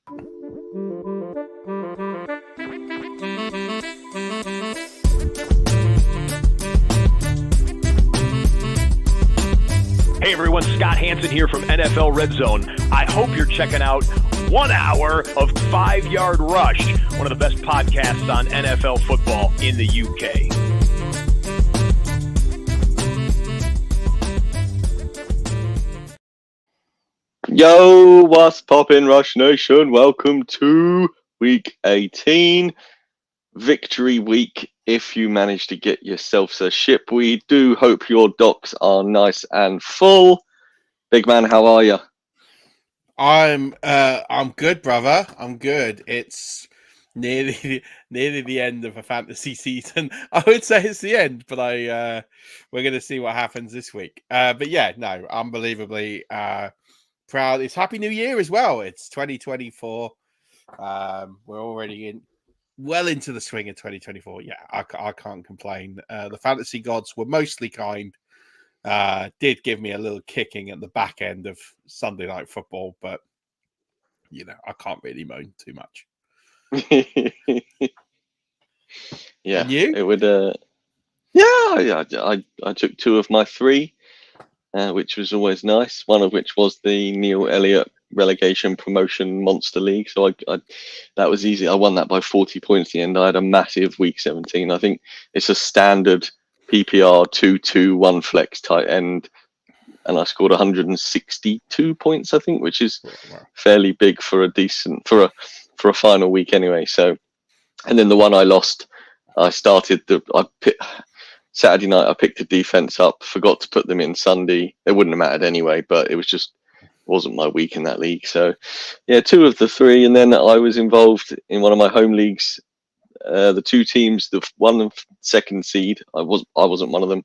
Hey everyone, Scott Hansen here from NFL Red Zone. I hope you're checking out 1 hour of 5-Yard Rush, one of the best podcasts on NFL football in the UK. Yo, what's poppin', Rush Nation? Welcome to Week 18, Victory Week. If you manage to get yourselves a ship, we do hope your docks are nice and full. Big man, how are you? I'm good, brother. I'm good. It's nearly the end of a fantasy season. I would say it's the end, but we're going to see what happens this week. But yeah, no, unbelievably proud. It's Happy New Year as well. It's 2024. We're already well into the swing of 2024. Yeah, I can't complain. The fantasy gods were mostly kind. Did give me a little kicking at the back end of Sunday Night Football, but you know, I can't really moan too much. Yeah, and you? It would. I took 2 of my 3, which was always nice. One of which was the Neil Elliott relegation promotion monster league, so I that was easy. I won that by 40 points at the end. I had a massive week 17. I think it's a standard PPR 2-2-1 flex tight end, and I scored 162 points, I think, which is fairly big for a decent for a final week anyway. So, and then the one I lost, Saturday night I picked the defense up, forgot to put them in Sunday. It wouldn't have mattered anyway, but it wasn't my week in that league. So yeah, 2 of the 3, and then I was involved in one of my home leagues. The 2 teams, the 1 and 2nd seed, I wasn't one of them.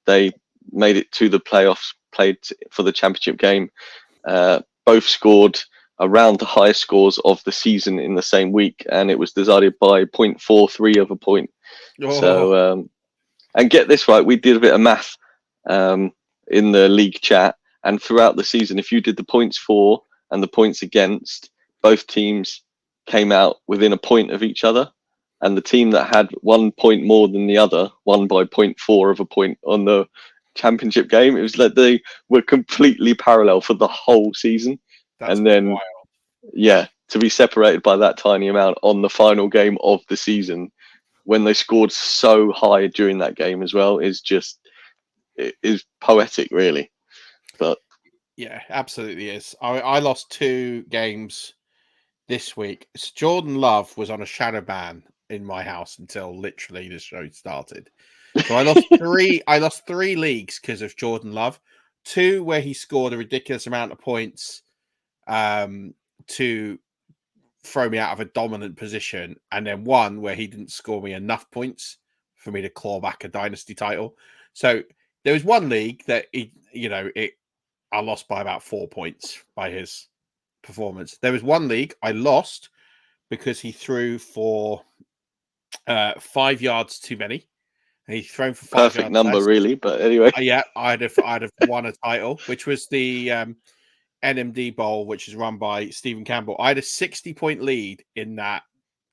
They made it to the playoffs, played for the championship game. Both scored around the highest scores of the season in the same week, and it was decided by 0.43 of a point. Oh. So, and get this right, we did a bit of math in the league chat, and throughout the season, if you did the points for and the points against, both teams came out within a point of each other. And the team that had 1 point more than the other won by 0.4 of a point on the championship game. It was like they were completely parallel for the whole season. That's and then, wild. Yeah, to be separated by that tiny amount on the final game of the season, when they scored so high during that game as well, is poetic, really. But yeah, absolutely is. I lost 2 games this week. Jordan Love was on a shadow ban in my house until literally the show started. So I lost 3. I lost 3 leagues because of Jordan Love. 2 where he scored a ridiculous amount of points to throw me out of a dominant position, and then 1 where he didn't score me enough points for me to claw back a dynasty title. So there was 1 league that I lost by about 4 points by his performance. There was 1 league I lost because he threw for 5 yards too many. And he's thrown for 5 perfect yards number, less. really. But anyway, yeah, I'd have won a title, which was the NMD Bowl, which is run by Stephen Campbell. I had a 60-point lead in that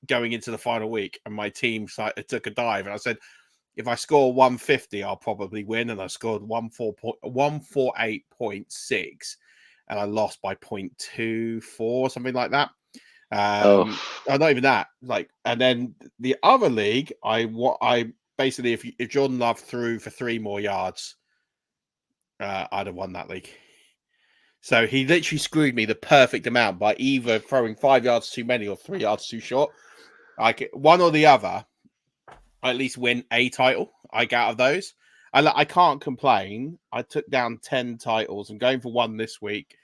going into the final week, and my team took a dive, and I said, if I score 150, I'll probably win. And I scored 148.6, and I lost by 0.24, something like that. Not even that. And then the other league, I basically, if Jordan Love threw for 3 more yards, I'd have won that league. So he literally screwed me the perfect amount by either throwing 5 yards too many or 3 yards too short. Like one or the other, I at least win a title. I get out of those. I can't complain. I took down 10 titles. I'm going for 1 this week.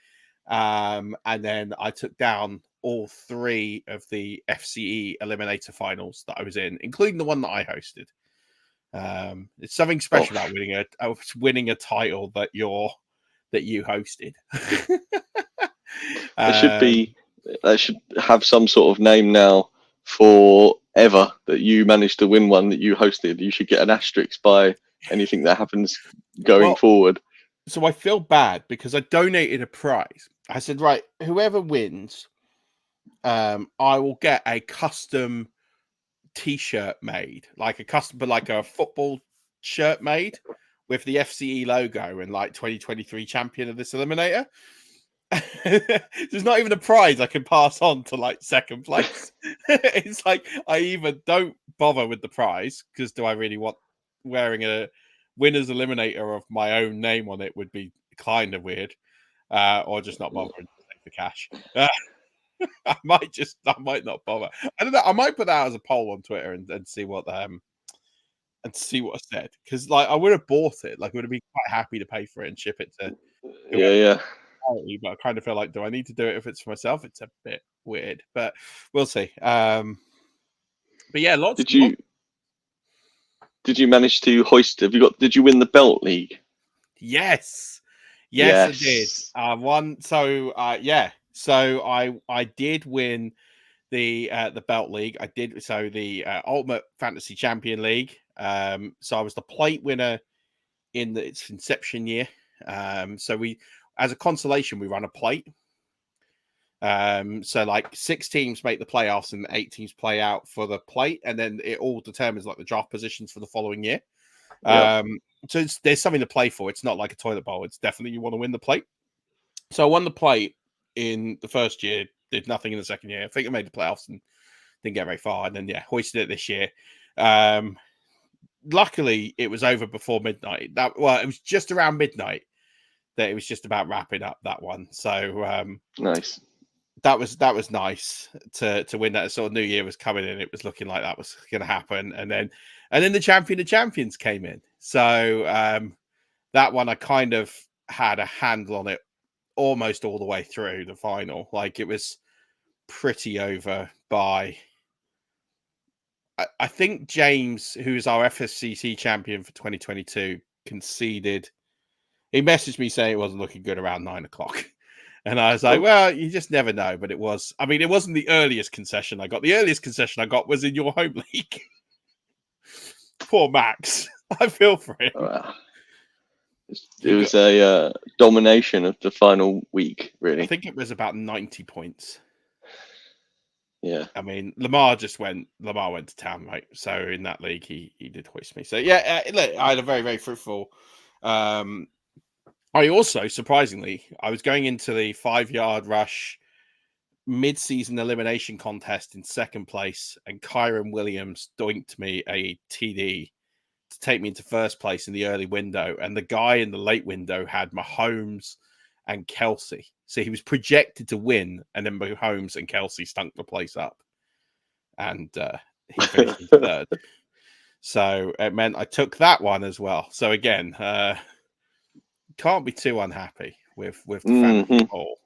And then I took down all 3 of the FCE Eliminator finals that I was in, including the one that I hosted. It's something special about winning a title that you hosted. That should have some sort of name now forever, that you managed to win one that you hosted. You should get an asterisk by anything that happens going forward. So I feel bad because I donated a prize. I said, right, whoever wins I will get a custom T-shirt made, like a football shirt made with the FCE logo and like 2023 champion of this eliminator. There's not even a prize I can pass on to like second place. It's like I even don't bother with the prize because do I really want wearing a winner's eliminator of my own name on it would be kind of weird, or just not bothering to take the cash. I might not bother. I don't know. I might put that out as a poll on Twitter and see what I said because like I would have bought it. Like I would have been quite happy to pay for it and ship it to Yeah. But I kind of feel like, do I need to do it if it's for myself? It's a bit weird, but we'll see. But yeah, lots. Did you manage to hoist? Did you win the belt league? Yes, I did. One. So yeah. So I did win the belt league. I did the Ultimate Fantasy Champion League. So I was the plate winner in its inception year. So we, as a consolation, we run a plate. So like 6 teams make the playoffs and 8 teams play out for the plate, and then it all determines like the draft positions for the following year. So there's something to play for. It's not like a toilet bowl. It's definitely you want to win the plate. So I won the plate in the first year, did nothing in the second year. I think I made the playoffs and didn't get very far, and then hoisted it this year. Luckily, it was over before midnight. It was just around midnight that it was just about wrapping up that one. So nice. That was nice to win that. Sort of New Year was coming in. It was looking like that was going to happen, and then the champion of champions came in. So that one I kind of had a handle on it almost all the way through the final. Like it was pretty over by. I think James, who's our FSCC champion for 2022, conceded. He messaged me saying it wasn't looking good around 9 o'clock. And I was like, well, you just never know. But it wasn't the earliest concession I got. The earliest concession I got was in your home league. Poor Max. I feel for him. It was a domination of the final week, really. I think it was about 90 points. Yeah. I mean, Lamar went to town, right? So in that league, he did hoist me. So yeah, look, I had a very, very fruitful. I also, surprisingly, I was going into the 5-yard rush mid-season elimination contest in second place, and Kyron Williams doinked me a TD to take me into first place in the early window. And the guy in the late window had Mahomes and Kelsey. So he was projected to win, and then Mahomes and Kelsey stunk the place up. And he finished in third. So it meant I took that one as well. So again, can't be too unhappy with the fantasy poll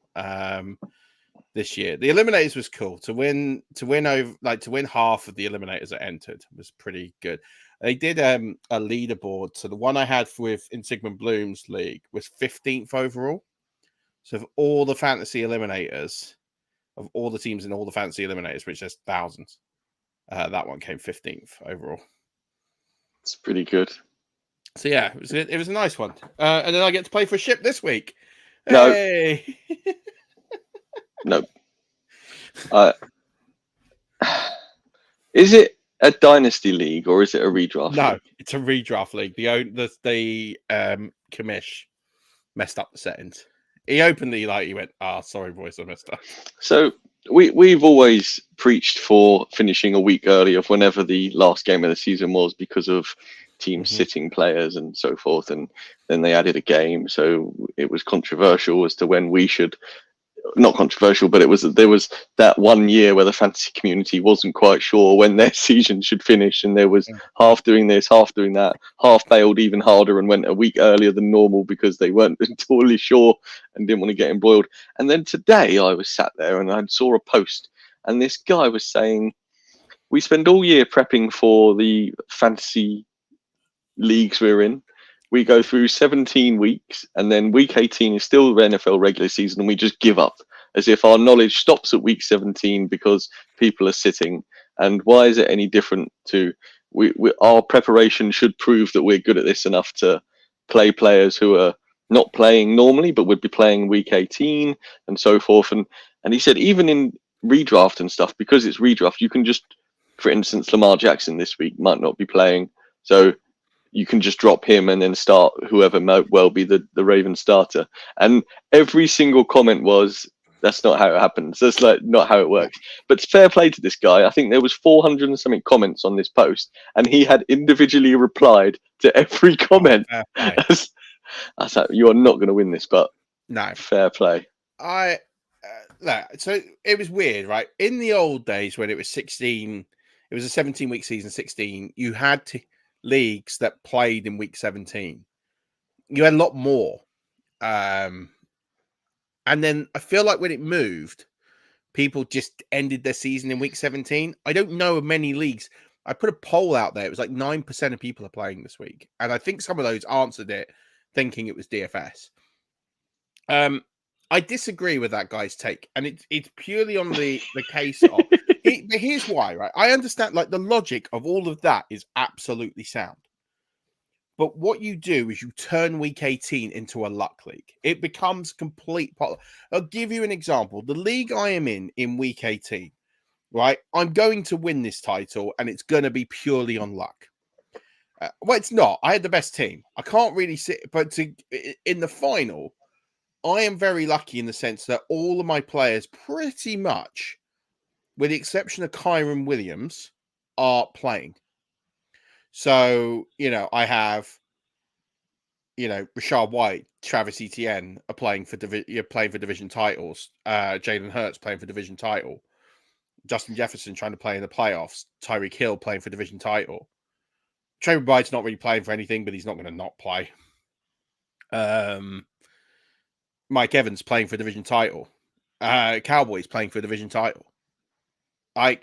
this year. The eliminators was cool. To win half of the eliminators that entered was pretty good. They did a leaderboard. So the one I had in Sigmund Bloom's league was 15th overall. So of all the fantasy eliminators, of all the teams in all the fantasy eliminators, which there's thousands, that one came 15th overall. It's pretty good. So yeah, it was a nice one. And then I get to play for Ship this week. No. Hey! No. Is it a dynasty league or is it a redraft? No, league? It's a redraft league. The commish messed up the settings. He openly he went, sorry boys, I messed up. So we've always preached for finishing a week early of whenever the last game of the season was because of teams sitting players and so forth, and then they added a game, so it was controversial as to when we should. Not controversial, but there was that one year where the fantasy community wasn't quite sure when their season should finish, and there was half doing this, half doing that, half bailed even harder and went a week earlier than normal because they weren't entirely sure and didn't want to get embroiled. And then today I was sat there and I saw a post, and this guy was saying, we spend all year prepping for the fantasy leagues we're in. We go through 17 weeks, and then week 18 is still the NFL regular season, and we just give up as if our knowledge stops at week 17 because people are sitting. And why is it any different to our preparation should prove that we're good at this enough to play players who are not playing normally, but would be playing week 18 and so forth. And he said, even in redraft and stuff, because it's redraft, you can just, for instance, Lamar Jackson this week might not be playing, so you can just drop him and then start whoever might well be the Ravens starter. And every single comment was, that's not how it happens. That's like not how it works. But fair play to this guy. I think there was 400 and something comments on this post, and he had individually replied to every comment. I was like, you are not going to win this, but no, fair play. So it was weird, right? In the old days when it was 16, it was a 17-week season, 16, you had leagues that played in week 17. You had a lot more. And then I feel like when it moved, people just ended their season in week 17. I don't know of many leagues. I put a poll out there. It was like 9% of people are playing this week. And I think some of those answered it thinking it was DFS. I disagree with that guy's take. And it's purely on the case of... But here's why, right? I understand, like, the logic of all of that is absolutely sound. But what you do is you turn week 18 into a luck league. It becomes complete. I'll give you an example. The league I am in week 18, right? I'm going to win this title, and it's going to be purely on luck. Well, it's not. I had the best team. I can't really sit, but in the final, I am very lucky in the sense that all of my players pretty much, with the exception of Kyron Williams, are playing. So, I have, Rashad White, Travis Etienne are playing for division titles. Jalen Hurts playing for division title. Justin Jefferson trying to play in the playoffs. Tyreek Hill playing for division title. Trey McBride's not really playing for anything, but he's not going to not play. Mike Evans playing for division title. Cowboys playing for division title. The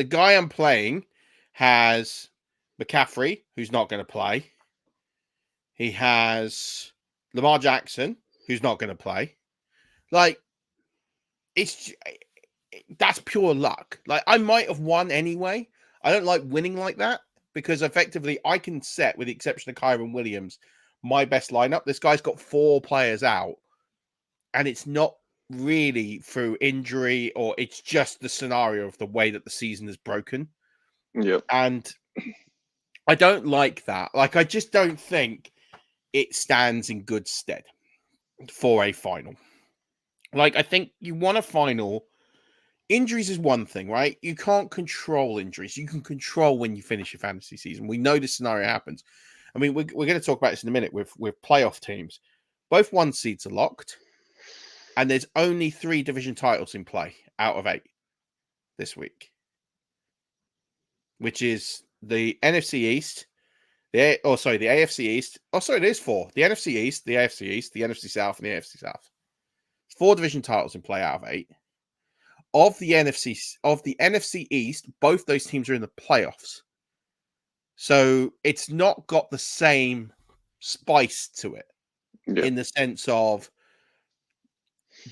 guy I'm playing has McCaffrey, who's not going to play. He has Lamar Jackson, who's not going to play. Like, that's pure luck. Like, I might have won anyway. I don't like winning like that because effectively I can set, with the exception of Kyron Williams, my best lineup. This guy's got 4 players out, and it's not really through injury, or it's just the scenario of the way that the season is broken. Yep. And I don't like that. Like, I just don't think it stands in good stead for a final. Like, I think you want a final. Injuries is one thing, right? You can't control injuries. You can control when you finish your fantasy season. We know this scenario happens. I mean, we're going to talk about this in a minute with playoff teams. Both 1 seeds are locked, and there's only 3 division titles in play out of 8 this week, which is the NFC East, the AFC East. Oh, sorry, there's 4. The NFC East, the AFC East, the NFC South, and the AFC South. 4 division titles in play out of 8. Of the NFC East, both those teams are in the playoffs. So it's not got the same spice to it in the sense of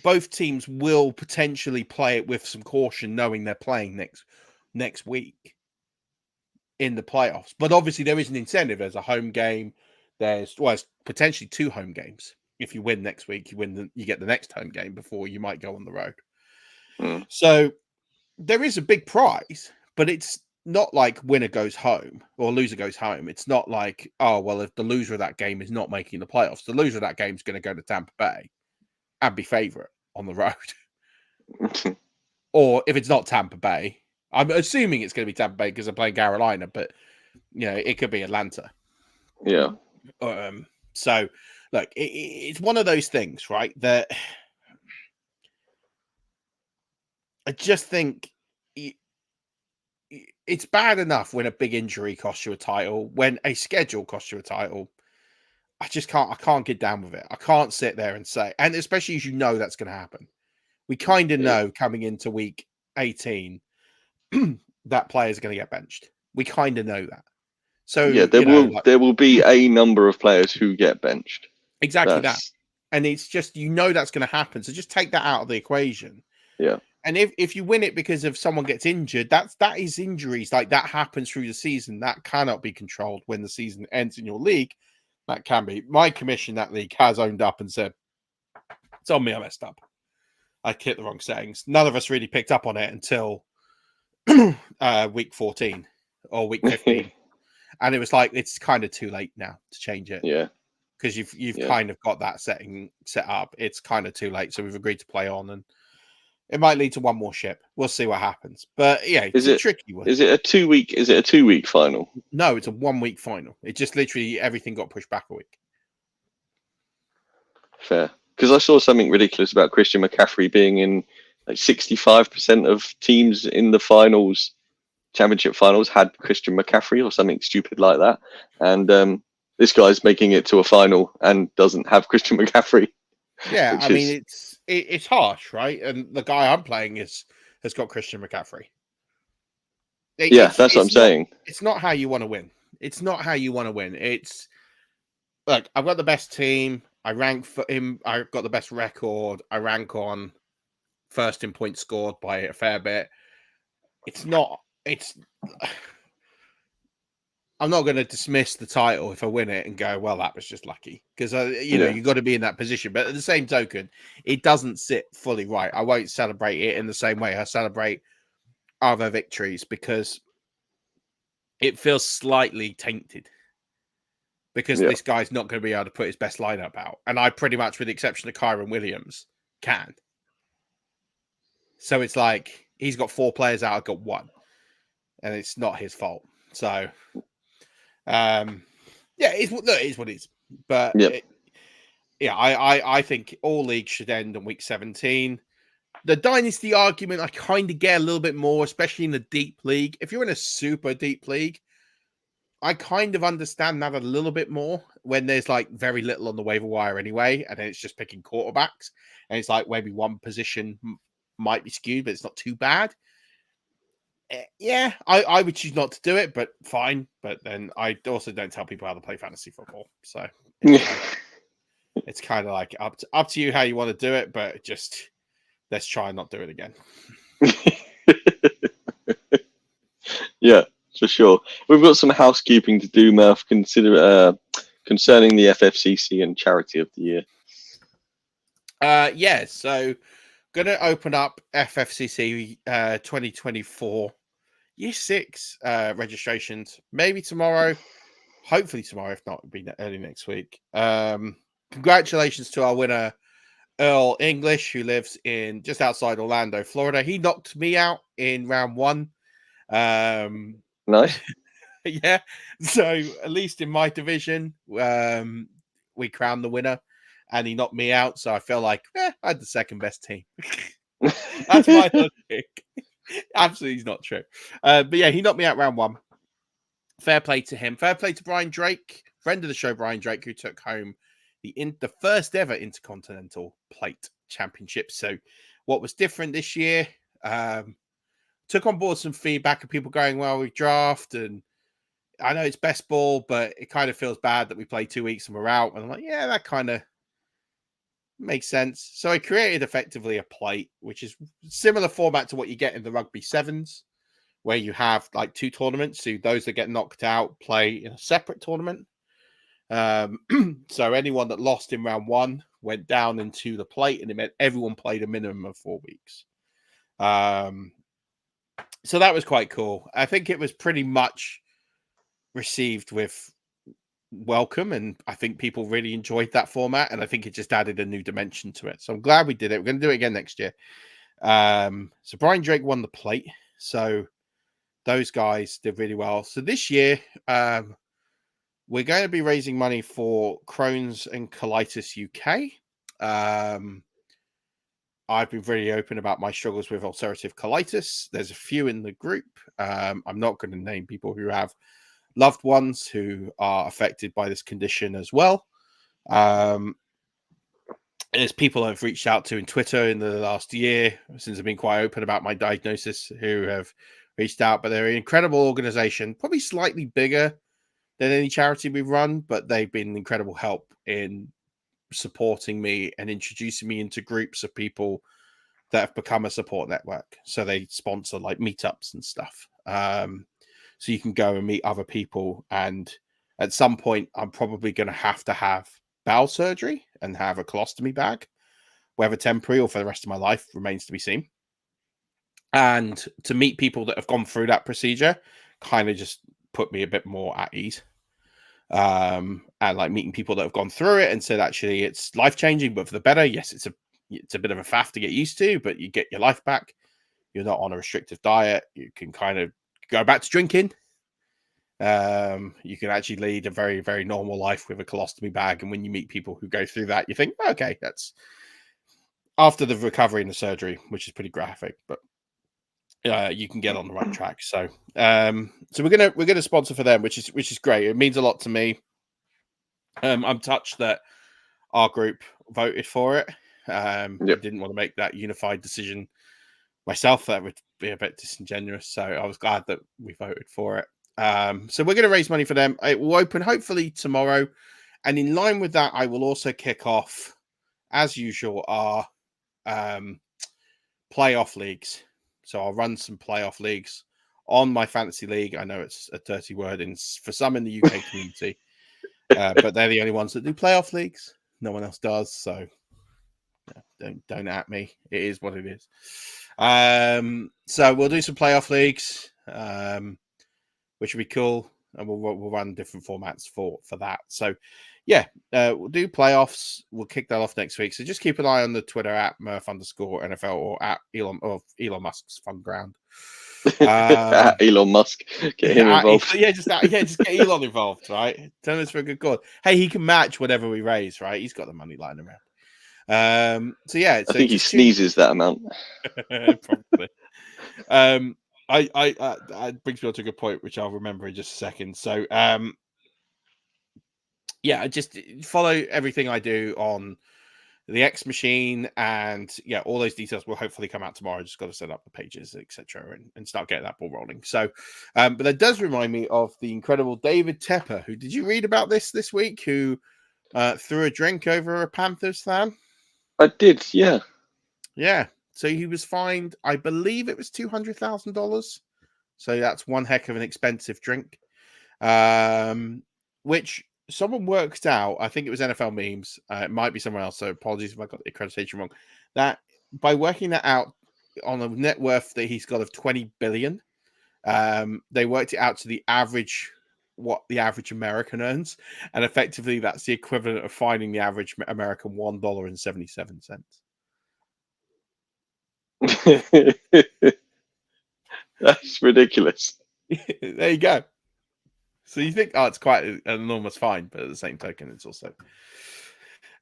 both teams will potentially play it with some caution, knowing they're playing next week in the playoffs. But obviously there is an incentive. There's a home game. There's potentially 2 home games. If you win next week, you get the next home game before you might go on the road. So there is a big prize, but it's not like winner goes home or loser goes home. It's not like, oh, well, if the loser of that game is not making the playoffs, the loser of that game is going to go to Tampa Bay and be favorite on the road. Or if it's not Tampa Bay, I'm assuming it's going to be Tampa Bay because they're playing Carolina, but it could be Atlanta. Yeah. So look, it's one of those things, right? That I just think it's bad enough when a big injury costs you a title, when a schedule costs you a title. I can't get down with it. I can't sit there and say, and especially as that's going to happen. We kind of know coming into week 18 that players are going to get benched. We kind of know that. So yeah, there will be a number of players who get benched. Exactly that. And it's just, that's going to happen. So just take that out of the equation. Yeah. And if you win it because of someone gets injured, that is injuries. Like, that happens through the season. That cannot be controlled when the season ends in your league. That can be. My commission, that league, has owned up and said, it's on me, I messed up. I hit the wrong settings. None of us really picked up on it until week 14 or week 15. And it was like, it's kind of too late now to change it. Yeah. Because you've kind of got that setting set up. It's kind of too late. So we've agreed to play on, and it might lead to one more ship. We'll see what happens. But yeah, it's a tricky one. Is it a 2-week final? No, it's a 1 week final. It just literally everything got pushed back a week. Fair. Because I saw something ridiculous about Christian McCaffrey being in like 65% of teams in the finals, championship finals, had Christian McCaffrey or something stupid like that. And this guy's making it to a final and doesn't have Christian McCaffrey. Yeah, I mean, it's harsh, right? And the guy I'm playing has got Christian McCaffrey. That's what I'm saying. It's not how you want to win. It's not how you want to win. It's look, I've got the best team. I rank for him. I've got the best record. I rank on first in points scored by a fair bit. I'm not going to dismiss the title if I win it and go, well, that was just lucky. Because, you've got to be in that position. But at the same token, it doesn't sit fully right. I won't celebrate it in the same way I celebrate other victories because it feels slightly tainted. Because this guy's not going to be able to put his best lineup out. And I pretty much, with the exception of Kyron Williams, can. So it's like, he's got 4 players out, I've got 1. And it's not his fault. So... it is what it is. But I think all leagues should end on week 17. The dynasty argument, I kind of get a little bit more, especially in the deep league. If you're in a super deep league, I kind of understand that a little bit more when there's like very little on the waiver wire anyway, and then it's just picking quarterbacks, and it's like maybe one position might be skewed, but it's not too bad. Yeah, I would choose not to do it, but fine. But then I also don't tell people how to play fantasy football. So it's kind of like up to you how you want to do it, but just let's try and not do it again. Yeah, for sure. We've got some housekeeping to do, Murph, concerning the FFCC and Charity of the Year. So going to open up FFCC 2024 Year 6 registrations, maybe tomorrow, hopefully tomorrow, if not, it'll be early next week. Congratulations to our winner, Earl English, who lives in just outside Orlando, Florida. He knocked me out in round 1. Nice. Yeah. So at least in my division, we crowned the winner, and he knocked me out. So I feel like I had the second best team. That's my logic. Absolutely, it's not true. But yeah, he knocked me out round 1. Fair play to him. Fair play to Brian Drake, friend of the show, Brian Drake, who took home the first ever Intercontinental Plate Championship. So what was different this year? Took on board some feedback of people going, well, we draft, and I know it's best ball, but it kind of feels bad that we play 2 weeks and we're out. And I'm like, yeah, that kind of makes sense. So I created effectively a plate, which is similar format to what you get in the rugby sevens, where you have like 2 tournaments. So those that get knocked out play in a separate tournament. So anyone that lost in round 1 went down into the plate, and it meant everyone played a minimum of 4 weeks. So that was quite cool. I think it was pretty much received with welcome, and I think people really enjoyed that format, and I think it just added a new dimension to it. So I'm glad we did it. We're going to do it again next year. So Brian Drake won the plate. So those guys did really well. So this year, we're going to be raising money for Crohn's and Colitis UK. I've been very open about my struggles with ulcerative colitis. There's a few in the group. I'm not going to name people who have loved ones who are affected by this condition as well. There's people I've reached out to in Twitter in the last year, since I've been quite open about my diagnosis, who have reached out, but they're an incredible organization, probably slightly bigger than any charity we've run, but they've been incredible help in supporting me and introducing me into groups of people that have become a support network. So they sponsor like meetups and stuff. So you can go and meet other people. And at some point, I'm probably going to have bowel surgery and have a colostomy bag. whether temporary or for the rest of my life remains to be seen. And to meet people that have gone through that procedure kind of just put me a bit more at ease. And like meeting people that have gone through it and said, actually, it's life-changing, but for the better. Yes, it's a bit of a faff to get used to, but you get your life back. You're not on a restrictive diet. You can kind of go back to drinking. You can actually lead a very, very normal life with a colostomy bag. And when you meet people who go through that, you think, okay, that's after the recovery and the surgery, which is pretty graphic, but you can get on the right track. So we're gonna sponsor for them, which is great. It means a lot to me. I'm touched that our group voted for it. I didn't want to make that unified decision myself. That would be a bit disingenuous. So I was glad that we voted for it. So we're going to raise money for them. It will open hopefully tomorrow. And in line with that, I will also kick off, as usual, our playoff leagues. So I'll run some playoff leagues on my fantasy league. I know it's a dirty word for some in the UK community, but they're the only ones that do playoff leagues. No one else does. So don't at me. It is what it is. So we'll do some playoff leagues, which will be cool, and we'll run different formats for that. So yeah, we'll do playoffs. We'll kick that off next week. So just keep an eye on the Twitter at Murf_NFL or at Elon Musk's Fun Ground. Elon Musk, get him involved. Just get Elon involved, right? Tell us for a good cause. Hey, he can match whatever we raise, right? He's got the money lying around. So yeah, I think he sneezes that amount. Probably. I brings me on to a good point, which I'll remember in just a second. So yeah, just follow everything I do on the X machine, and yeah, all those details will hopefully come out tomorrow. Just got to set up the pages, etc., and start getting that ball rolling. So, but that does remind me of the incredible David Tepper. Who did you read about this week? Who threw a drink over a Panthers fan? I did, yeah. Yeah. So he was fined, I believe it was $200,000. So that's one heck of an expensive drink. Which someone worked out, I think it was NFL memes. It might be somewhere else. So apologies if I got the accreditation wrong. That by working that out on a net worth that he's got of 20 billion, they worked it out to the average, what the average American earns, and effectively that's the equivalent of finding the average American $1.77. That's ridiculous. There you go. So you think, it's quite an enormous fine, but at the same token, it's also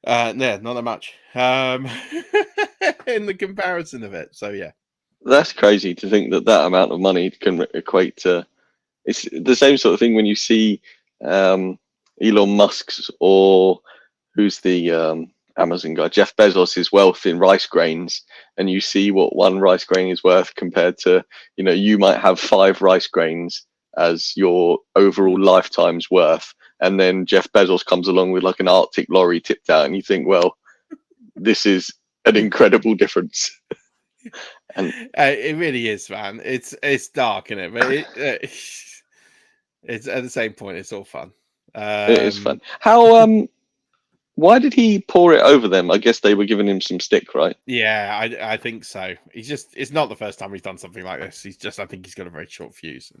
not that much in the comparison of it. So yeah, that's crazy to think that amount of money can equate to. It's the same sort of thing when you see Elon Musk's, or who's the Amazon guy, Jeff Bezos' wealth in rice grains, and you see what one rice grain is worth compared to, you might have 5 rice grains as your overall lifetime's worth, and then Jeff Bezos comes along with like an Arctic lorry tipped out, and you think, well, this is an incredible difference. And it really is, man. It's dark, isn't it? But it's at the same point, it's all fun. It is fun. How why did he pour it over them? I guess they were giving him some stick, right? Yeah, I think so. It's not the first time he's done something like this. I think he's got a very short fuse.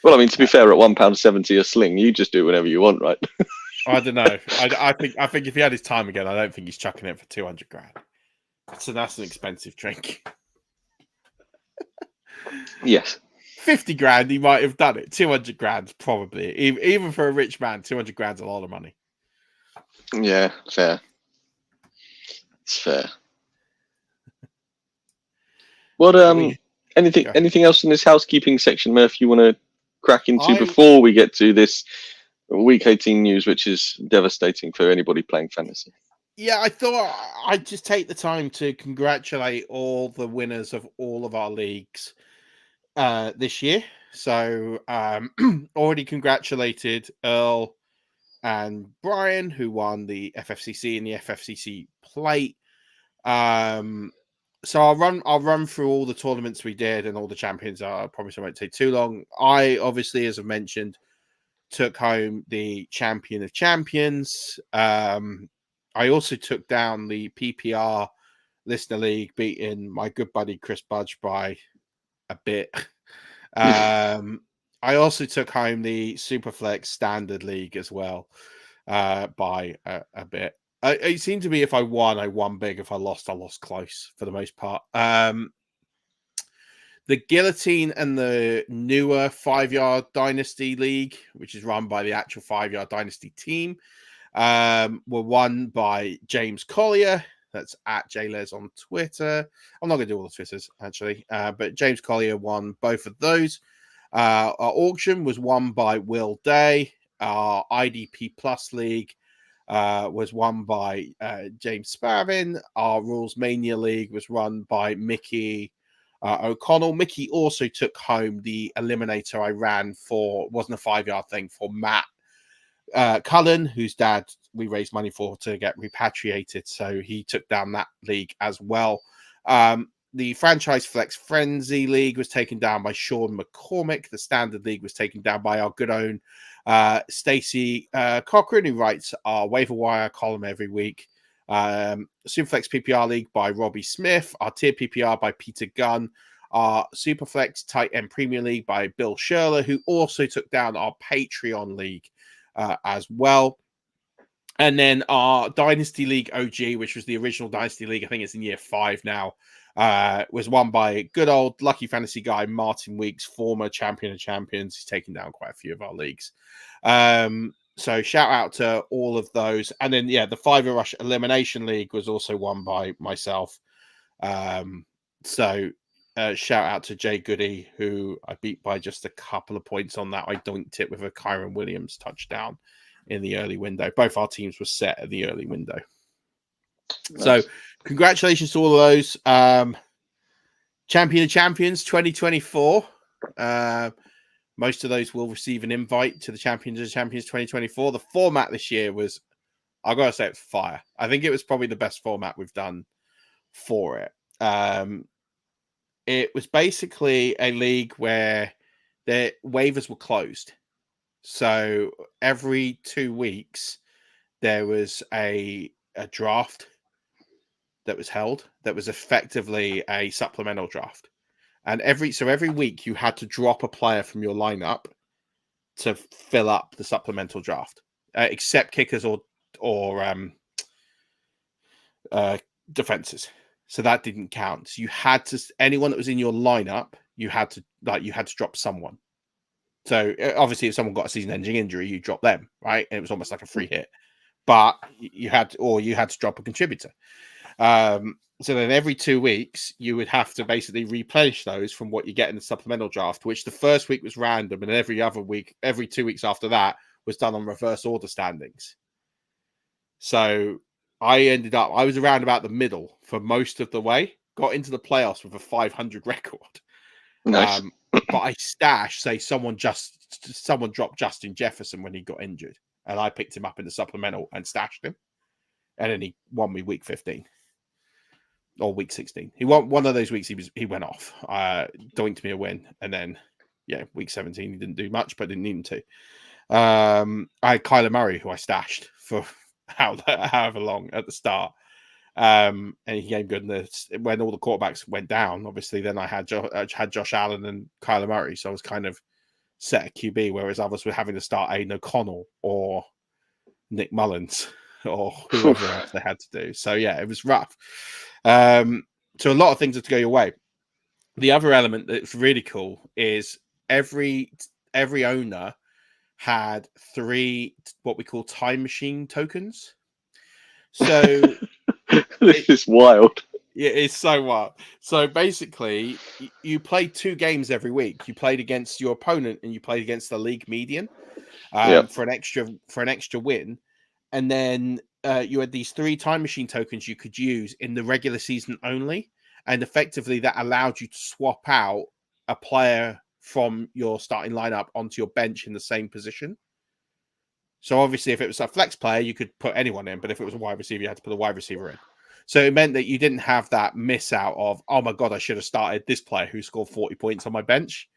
Well, I mean, to be fair, at £1.70 a sling, you just do whatever you want, right? I don't know. I think if he had his time again, I don't think he's chucking it for 200 grand. So that's an expensive drink. Yes. 50 grand, he might have done it. 200 grand, probably. Even for a rich man, 200 grand's a lot of money. Yeah, fair. It's fair. What anything else in this housekeeping section, Murph, you want to crack into before we get to this week 18 news, which is devastating for anybody playing fantasy? Yeah, I thought I'd just take the time to congratulate all the winners of all of our leagues this year. So already congratulated Earl and Brian, who won the FFCC and the FFCC plate. So I'll run through all the tournaments we did and all the champions. I promise I won't take too long. I obviously, as I mentioned, took home the champion of champions. I also took down the PPR listener league, beating my good buddy Chris Budge by a bit. I also took home the Superflex Standard League as well by a bit. It seemed to be if I won big. If I lost close for the most part. The Guillotine and the newer 5-Yard Dynasty League, which is run by the actual 5-Yard Dynasty team, were won by James Collier. That's at JLez on Twitter. I'm not going to do all the Twitters, actually. But James Collier won both of those. Our auction was won by Will Day. Our IDP Plus League was won by James Spavin. Our Rules Mania League was run by Mickey O'Connell. Mickey also took home the eliminator I ran for, wasn't a 5-yard thing, for Matt Cullen, whose dad we raised money for to get repatriated. So he took down that league as well. The Franchise Flex Frenzy League was taken down by Sean McCormick. The Standard League was taken down by our good own Stacey Cochran, who writes our waiver wire column every week. Superflex PPR League by Robbie Smith. Our tier PPR by Peter Gunn. Our Superflex Tight End Premier League by Bill Sherler, who also took down our Patreon League as well. And then our Dynasty League OG, which was the original Dynasty League, I think it's in year 5 now, was won by good old lucky fantasy guy Martin Weeks, former champion of champions. He's taken down quite a few of our leagues. So shout out to all of those. And then, the 5-Yard Rush Elimination League was also won by myself. So shout out to Jay Goody, who I beat by just a couple of points on that. I doinked it with a Kyron Williams touchdown in the early window. Both our teams were set at the early window. Nice. So congratulations to all of those. Champion of Champions 2024. Most of those will receive an invite to the Champions of Champions 2024. The format this year was, I've got to say, it's fire. I think it was probably the best format we've done for it. It was basically a league where the waivers were closed. So every 2 weeks, there was a draft that was held that was effectively a supplemental draft. And every week, you had to drop a player from your lineup to fill up the supplemental draft, except kickers or defenses. So that didn't count. So you had to, anyone that was in your lineup, you had to drop someone. So obviously, if someone got a season-ending injury, you drop them, right? And it was almost like a free hit. But you had to drop a contributor. So then every 2 weeks, you would have to basically replenish those from what you get in the supplemental draft, which the first week was random, and every other week, every 2 weeks after that, was done on reverse order standings. So I was around about the middle for most of the way, got into the playoffs with a 500 record. Nice. But I stashed, say, someone dropped Justin Jefferson when he got injured, and I picked him up in the supplemental and stashed him, and then he won me week 15 or week 16. He won one of those weeks. He went off, doinked me a win, and then week 17 he didn't do much, but didn't need him to. I had Kyler Murray, who I stashed for however long at the start. And he came good. And when all the quarterbacks went down, obviously, then I had Josh Allen and Kyler Murray. So I was kind of set at QB, whereas others were having to start Aiden O'Connell or Nick Mullins or whoever else they had to do. So it was rough. So a lot of things had to go your way. The other element that's really cool is every owner had 3 what we call time machine tokens. So this is wild. Yeah, it's so wild. So basically, you played 2 games every week. You played against your opponent and you played against the league median for an extra win. And then you had these 3 time machine tokens you could use in the regular season only. And effectively, that allowed you to swap out a player from your starting lineup onto your bench in the same position. So obviously, if it was a flex player, you could put anyone in. But if it was a wide receiver, you had to put a wide receiver in. So it meant that you didn't have that miss out of, oh my God, I should have started this player who scored 40 points on my bench.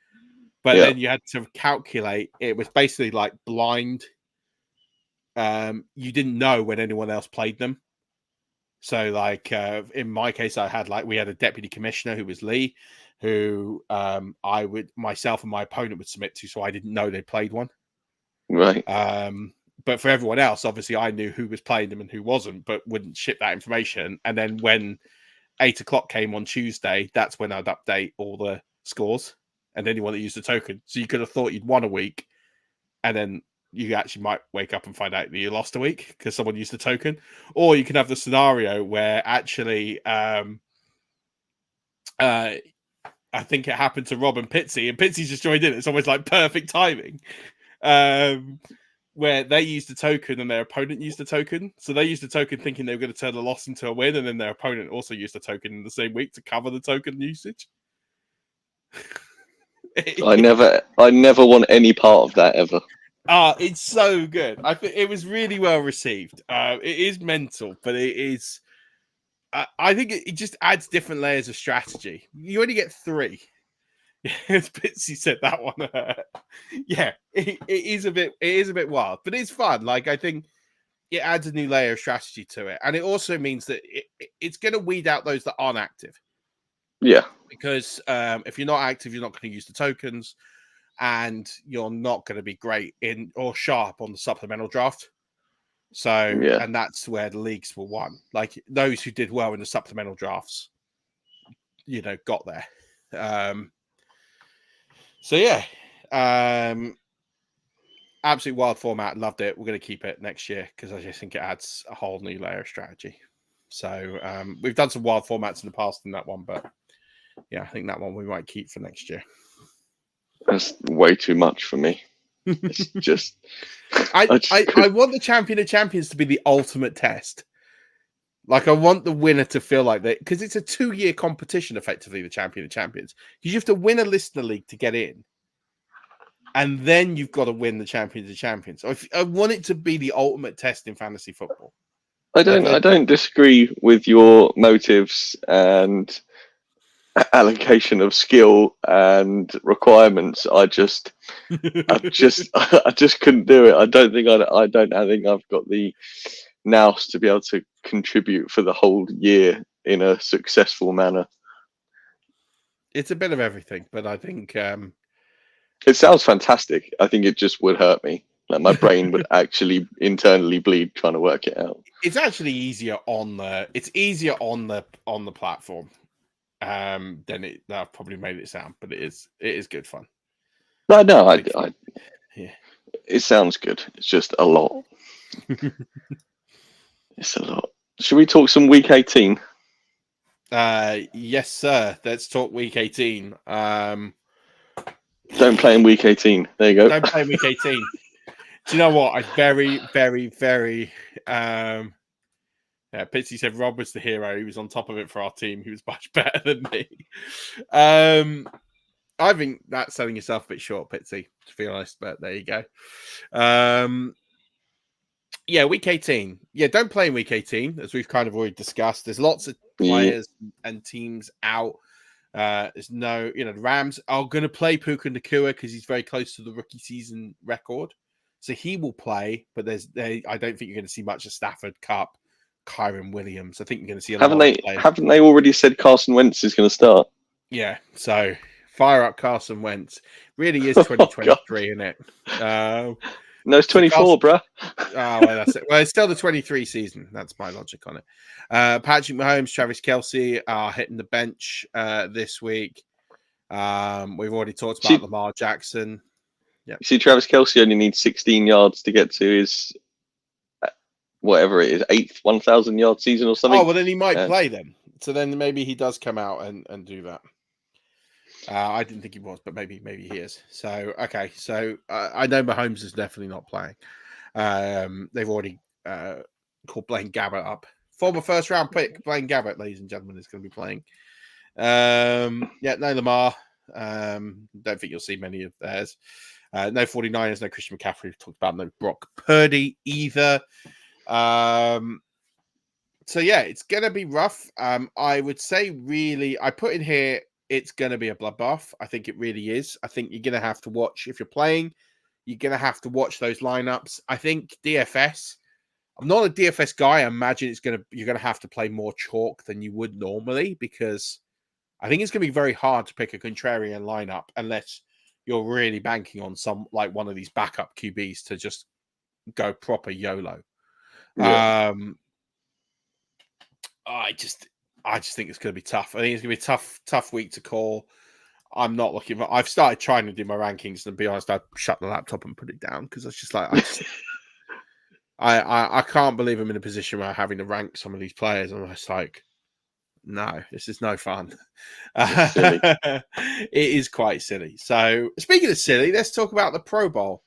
But then you had to calculate. It was basically like blind. You didn't know when anyone else played them. So, like in my case, we had a deputy commissioner who was Lee, who myself and my opponent would submit to, so I didn't know they played one. Right. But for everyone else, obviously, I knew who was playing them and who wasn't, but wouldn't ship that information. And then when 8 o'clock came on Tuesday, that's when I'd update all the scores and anyone that used the token. So you could have thought you'd won a week, and then you actually might wake up and find out that you lost a week because someone used the token. Or you can have the scenario where actually, I think it happened to Rob and Pitsy just joined in. It's almost like perfect timing. Where they used the token and their opponent used the token. So they used the token thinking they were going to turn a loss into a win, and then their opponent also used the token in the same week to cover the token usage. I never want any part of that ever. It's so good. I think it was really well received. It is mental, but it is. I think it just adds different layers of strategy. You only get 3. As Bitsy said, that one hurt. Yeah, it is a bit wild, but it's fun. Like, I think it adds a new layer of strategy to it, and it also means that it's going to weed out those that aren't active. Yeah, because if you're not active, you're not going to use the tokens, and you're not going to be great in or sharp on the supplemental draft. So, yeah. and that's where the leagues were won. Like, those who did well in the supplemental drafts, got there. So yeah, absolute wild format. Loved it. We're going to keep it next year because I just think it adds a whole new layer of strategy. So we've done some wild formats in the past in that one, but yeah, I think that one we might keep for next year. That's way too much for me. It's just I want the champion of champions to be the ultimate test. Like, I want the winner to feel like that, because it's a 2-year competition, effectively, the champion of champions. Because you have to win a listener league to get in, and then you've got to win the champions of champions. I want it to be the ultimate test in fantasy football. I don't disagree with your motives and allocation of skill and requirements. I just couldn't do it. I don't think I've got the nous to be able to contribute for the whole year in a successful manner. It's a bit of everything, but I think it sounds fantastic. I think it just would hurt me. Like, my brain would actually internally bleed trying to work it out. It's actually easier on the platform than I've probably made it sound, but it is good fun. No, yeah. It sounds good. It's just a lot. It's a lot. Should we talk some week 18? Yes, sir. Let's talk week 18. Don't play in week 18. There you go. Don't play in week 18. Do you know what? I very, very, very Pitsy said Rob was the hero. He was on top of it for our team. He was much better than me. I think that's selling yourself a bit short, Pitsy, to be honest, but there you go. Yeah, week 18. Yeah, don't play in week 18, as we've kind of already discussed. There's lots of players and teams out. There's no, the Rams are going to play Puka Nacua because he's very close to the rookie season record. So he will play, but I don't think you're going to see much of Stafford, Cup, Kyron Williams. I think you're going to see a lot of players. Haven't they already said Carson Wentz is going to start? Yeah, so fire up Carson Wentz. Really is 2023, isn't it? No, it's 24, bruh. Oh, well, that's it. Well, it's still the 23 season. That's my logic on it. Patrick Mahomes, Travis Kelce are hitting the bench this week. We've already talked about Lamar Jackson. Yeah. You see, Travis Kelce only needs 16 yards to get to his whatever it is, 8th 1,000-yard season or something. Oh, well, then he might play then. So then maybe he does come out and do that. I didn't think he was, but maybe he is. So, okay. So I know Mahomes is definitely not playing. They've already called Blaine Gabbert up. Former first-round pick, Blaine Gabbert, ladies and gentlemen, is going to be playing. No Lamar. Don't think you'll see many of theirs. No 49ers, no Christian McCaffrey. We've talked about no Brock Purdy either. So, yeah, it's going to be rough. I would say really, I put in here, it's going to be a bloodbath. I think it really is. I think you're going to have to watch, if you're playing, you're going to have to watch those lineups. I think DFS, I'm not a DFS guy. I imagine you're gonna have to play more chalk than you would normally, because I think it's gonna be very hard to pick a contrarian lineup unless you're really banking on one of these backup QBs to just go proper YOLO. Yeah. I just think it's going to be tough. I think it's going to be a tough week to call. I'm not looking. I've started trying to do my rankings, and to be honest, I shut the laptop and put it down because it's just like I can't believe I'm in a position where I'm having to rank some of these players. I'm just like, no, this is no fun. Silly. It is quite silly. So, speaking of silly, let's talk about the Pro Bowl.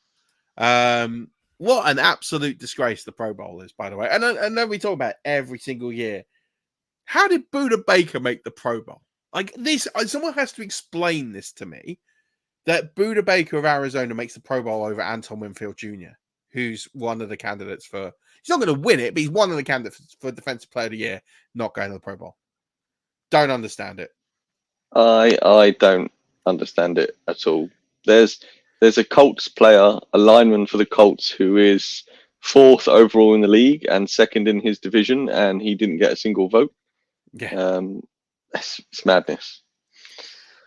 What an absolute disgrace the Pro Bowl is, by the way. And then we talk about it every single year. How did Buda Baker make the Pro Bowl? Like this, someone has to explain this to me. That Buda Baker of Arizona makes the Pro Bowl over Anton Winfield Jr., who's one of the candidates for. He's not going to win it, but he's one of the candidates for Defensive Player of the Year, not going to the Pro Bowl. Don't understand it. I don't understand it at all. There's a Colts player, a lineman for the Colts, who is 4th overall in the league and 2nd in his division, and he didn't get a single vote. Yeah, it's madness.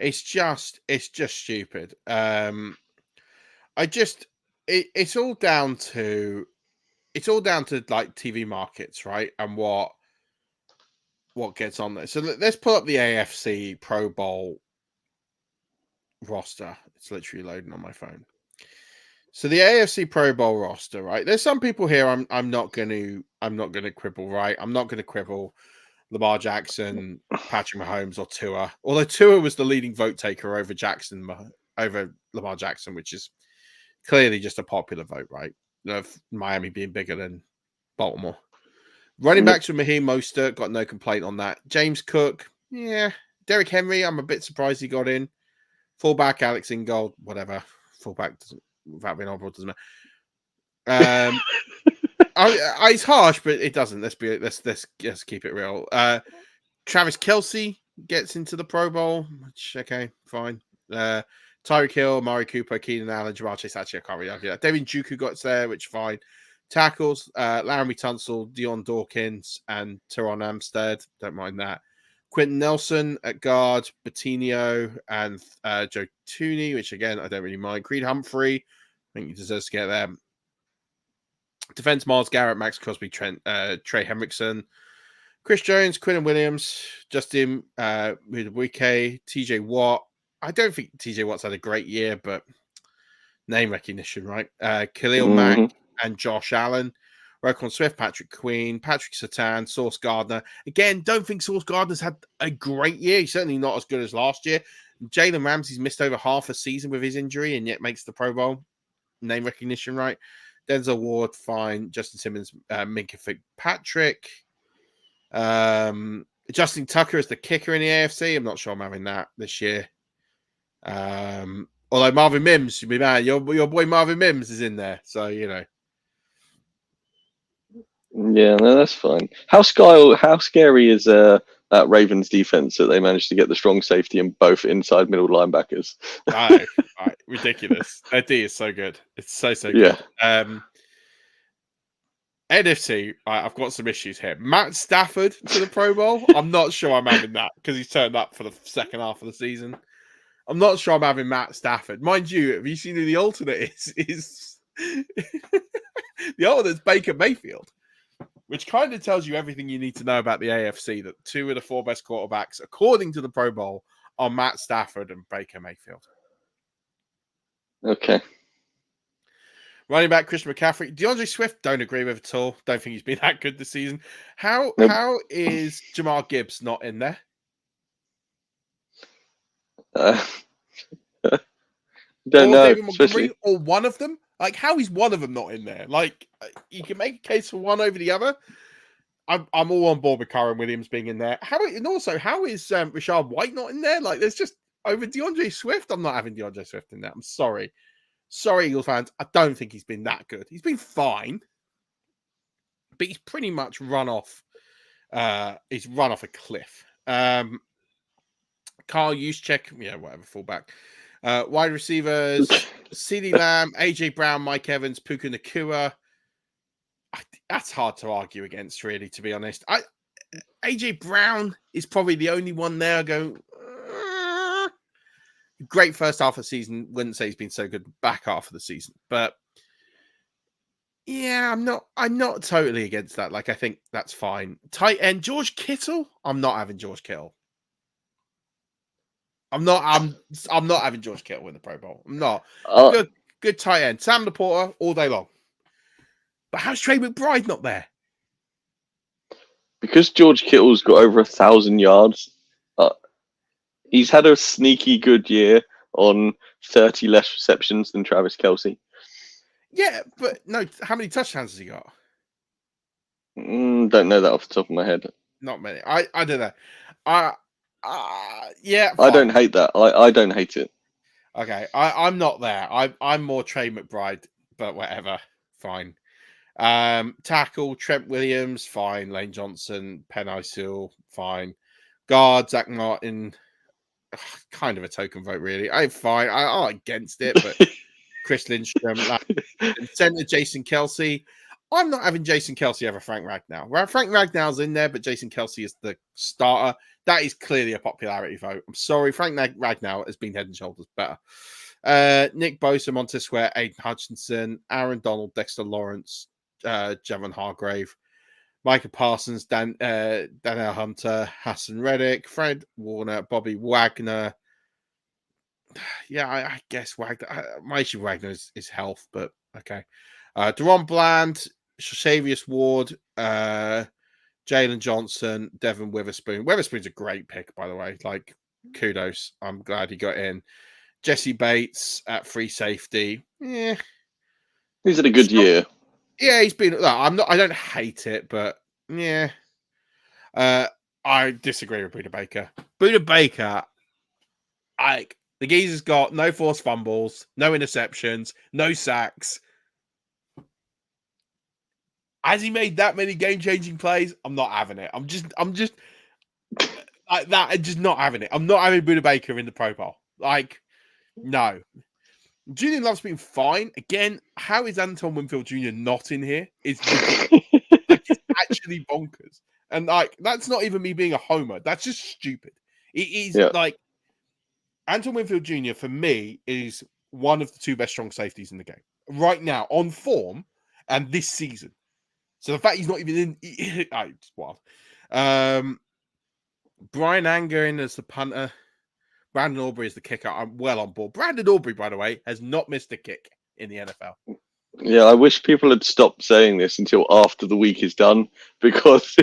it's just stupid. It's all down to like TV markets, right? And what gets on there. So let's pull up the AFC Pro Bowl roster. It's literally loading on my phone. So the AFC Pro Bowl roster, right? There's some people here I'm not gonna quibble, right? I'm not gonna quibble Lamar Jackson, Patrick Mahomes, or Tua. Although Tua was the leading vote taker over Lamar Jackson, which is clearly just a popular vote, right? Of Miami being bigger than Baltimore. Running backs with Raheem Mostert, got no complaint on that. James Cook, yeah. Derrick Henry, I'm a bit surprised he got in. Fullback, Alex Ingold, whatever. Fullback doesn't, without being overall, doesn't matter. It's harsh, but it doesn't. Let's keep it real. Travis Kelce gets into the Pro Bowl, which okay, fine. Tyreek Hill, Mari Cooper, Keenan Allen, Jamal Chase. Actually, I can't really argue that. David Njoku got there, which fine. Tackles, Laramie Tunsil, Dion Dawkins, and Teron Amstead. Don't mind that. Quentin Nelson at guard, Batinio, and Joe Tooney, which again, I don't really mind. Creed Humphrey, I think he deserves to get there. Defense, Myles Garrett, Max Crosby, Trey Hendrickson, Chris Jones, Quinton Williams, Justin Mudawike, TJ Watt. I don't think TJ Watt's had a great year, but name recognition, right? Khalil Mack and Josh Allen. Roquan Swift, Patrick Queen, Patrick Surtain, Sauce Gardner. Again, don't think Sauce Gardner's had a great year. He's certainly not as good as last year. Jalen Ramsey's missed over half a season with his injury and yet makes the Pro Bowl. Name recognition, right? Denzel Ward, fine. Justin Simmons, Minka Fitzpatrick. Justin Tucker is the kicker in the AFC. I'm not sure I'm having that this year. Although Marvin Mims, you'd be mad. Your boy Marvin Mims is in there. So, you know. Yeah, no, that's fine. How scary is that Ravens defense that they managed to get the strong safety and both inside middle linebackers? Right, ridiculous. Their D is so good. It's so good. Yeah. NFC, I've got some issues here. Matt Stafford to the Pro Bowl. I'm not sure I'm having that because he's turned up for the second half of the season. I'm not sure I'm having Matt Stafford. Mind you, have you seen who the alternate is? The alternate's Baker Mayfield, which kind of tells you everything you need to know about the AFC, that 2 of the 4 best quarterbacks, according to the Pro Bowl, are Matt Stafford and Baker Mayfield. Okay. Running back Christian McCaffrey. DeAndre Swift, don't agree with at all. Don't think he's been that good this season. How is Jamar Gibbs not in there? Don't know. David Montgomery, or one of them? Like, how is one of them not in there? Like, you can make a case for one over the other. I'm all on board with Kyren Williams being in there. How is Rachaad White not in there? Like, there's just over DeAndre Swift. I'm not having DeAndre Swift in there. I'm sorry. Sorry, Eagles fans. I don't think he's been that good. He's been fine, but he's pretty much run off. He's run off a cliff. Carl Juszczyk, whatever, fullback. Wide receivers, CeeDee Lamb, AJ Brown, Mike Evans, Puka Nacua. That's hard to argue against, really, to be honest. AJ Brown is probably the only one there. I go, great first half of the season. Wouldn't say he's been so good back half of the season, but yeah, I'm not totally against that. Like, I think that's fine. Tight end George Kittle. I'm not having George Kittle. I'm not having George Kittle in the Pro Bowl. I'm not. Good tight end. Sam Laporta all day long. But how's Trey McBride not there? Because George Kittle's got over 1,000 yards. He's had a sneaky good year on 30 less receptions than Travis Kelce. Yeah, but no, how many touchdowns has he got? Don't know that off the top of my head. Not many. I don't know. Yeah. Fine. I don't hate that. I don't hate it. Okay, I'm not there. I'm more Trey McBride, but whatever. Fine. Tackle Trent Williams, fine. Lane Johnson, Penei Sewell, fine. Guard Zach Martin, kind of a token vote, really. I'm fine. I'm not against it, but Chris Lindstrom, center Jason Kelce. I'm not having Jason Kelce over Frank Ragnow. Frank Ragnow's in there, but Jason Kelce is the starter. That is clearly a popularity vote. I'm sorry, Frank Ragnow has been head and shoulders better. Nick Bosa, Montez Sweat, Aiden Hutchinson, Aaron Donald, Dexter Lawrence, Javon Hargrave, Micah Parsons, Danielle Hunter, Hassan Reddick, Fred Warner, Bobby Wagner. Yeah, I guess Wagner. My issue with Wagner is health, but okay. Deron Bland, Shavius Ward, Jalen Johnson, Devin Witherspoon. Witherspoon's a great pick, by the way. Like, kudos. I'm glad he got in. Jesse Bates at free safety. Yeah, he's had a good year. Yeah, he's been. I don't hate it, but yeah. I disagree with Buda Baker. Buda Baker, the geezer's got no forced fumbles, no interceptions, no sacks. Has he made that many game-changing plays? I'm not having it. I'm just like that. I'm just not having it. I'm not having Buda Baker in the Pro Bowl. Like, no. Julian Love's been fine. Again, how is Anton Winfield Jr. not in here? It's actually bonkers. And like, that's not even me being a homer. That's just stupid. It is like Anton Winfield Jr. for me is one of the two best strong safeties in the game right now on form and this season. So the fact he's not even in, it's wild. Brian Anger in as the punter. Brandon Aubrey is the kicker. I'm well on board. Brandon Aubrey, by the way, has not missed a kick in the NFL. Yeah, I wish people had stopped saying this until after the week is done, because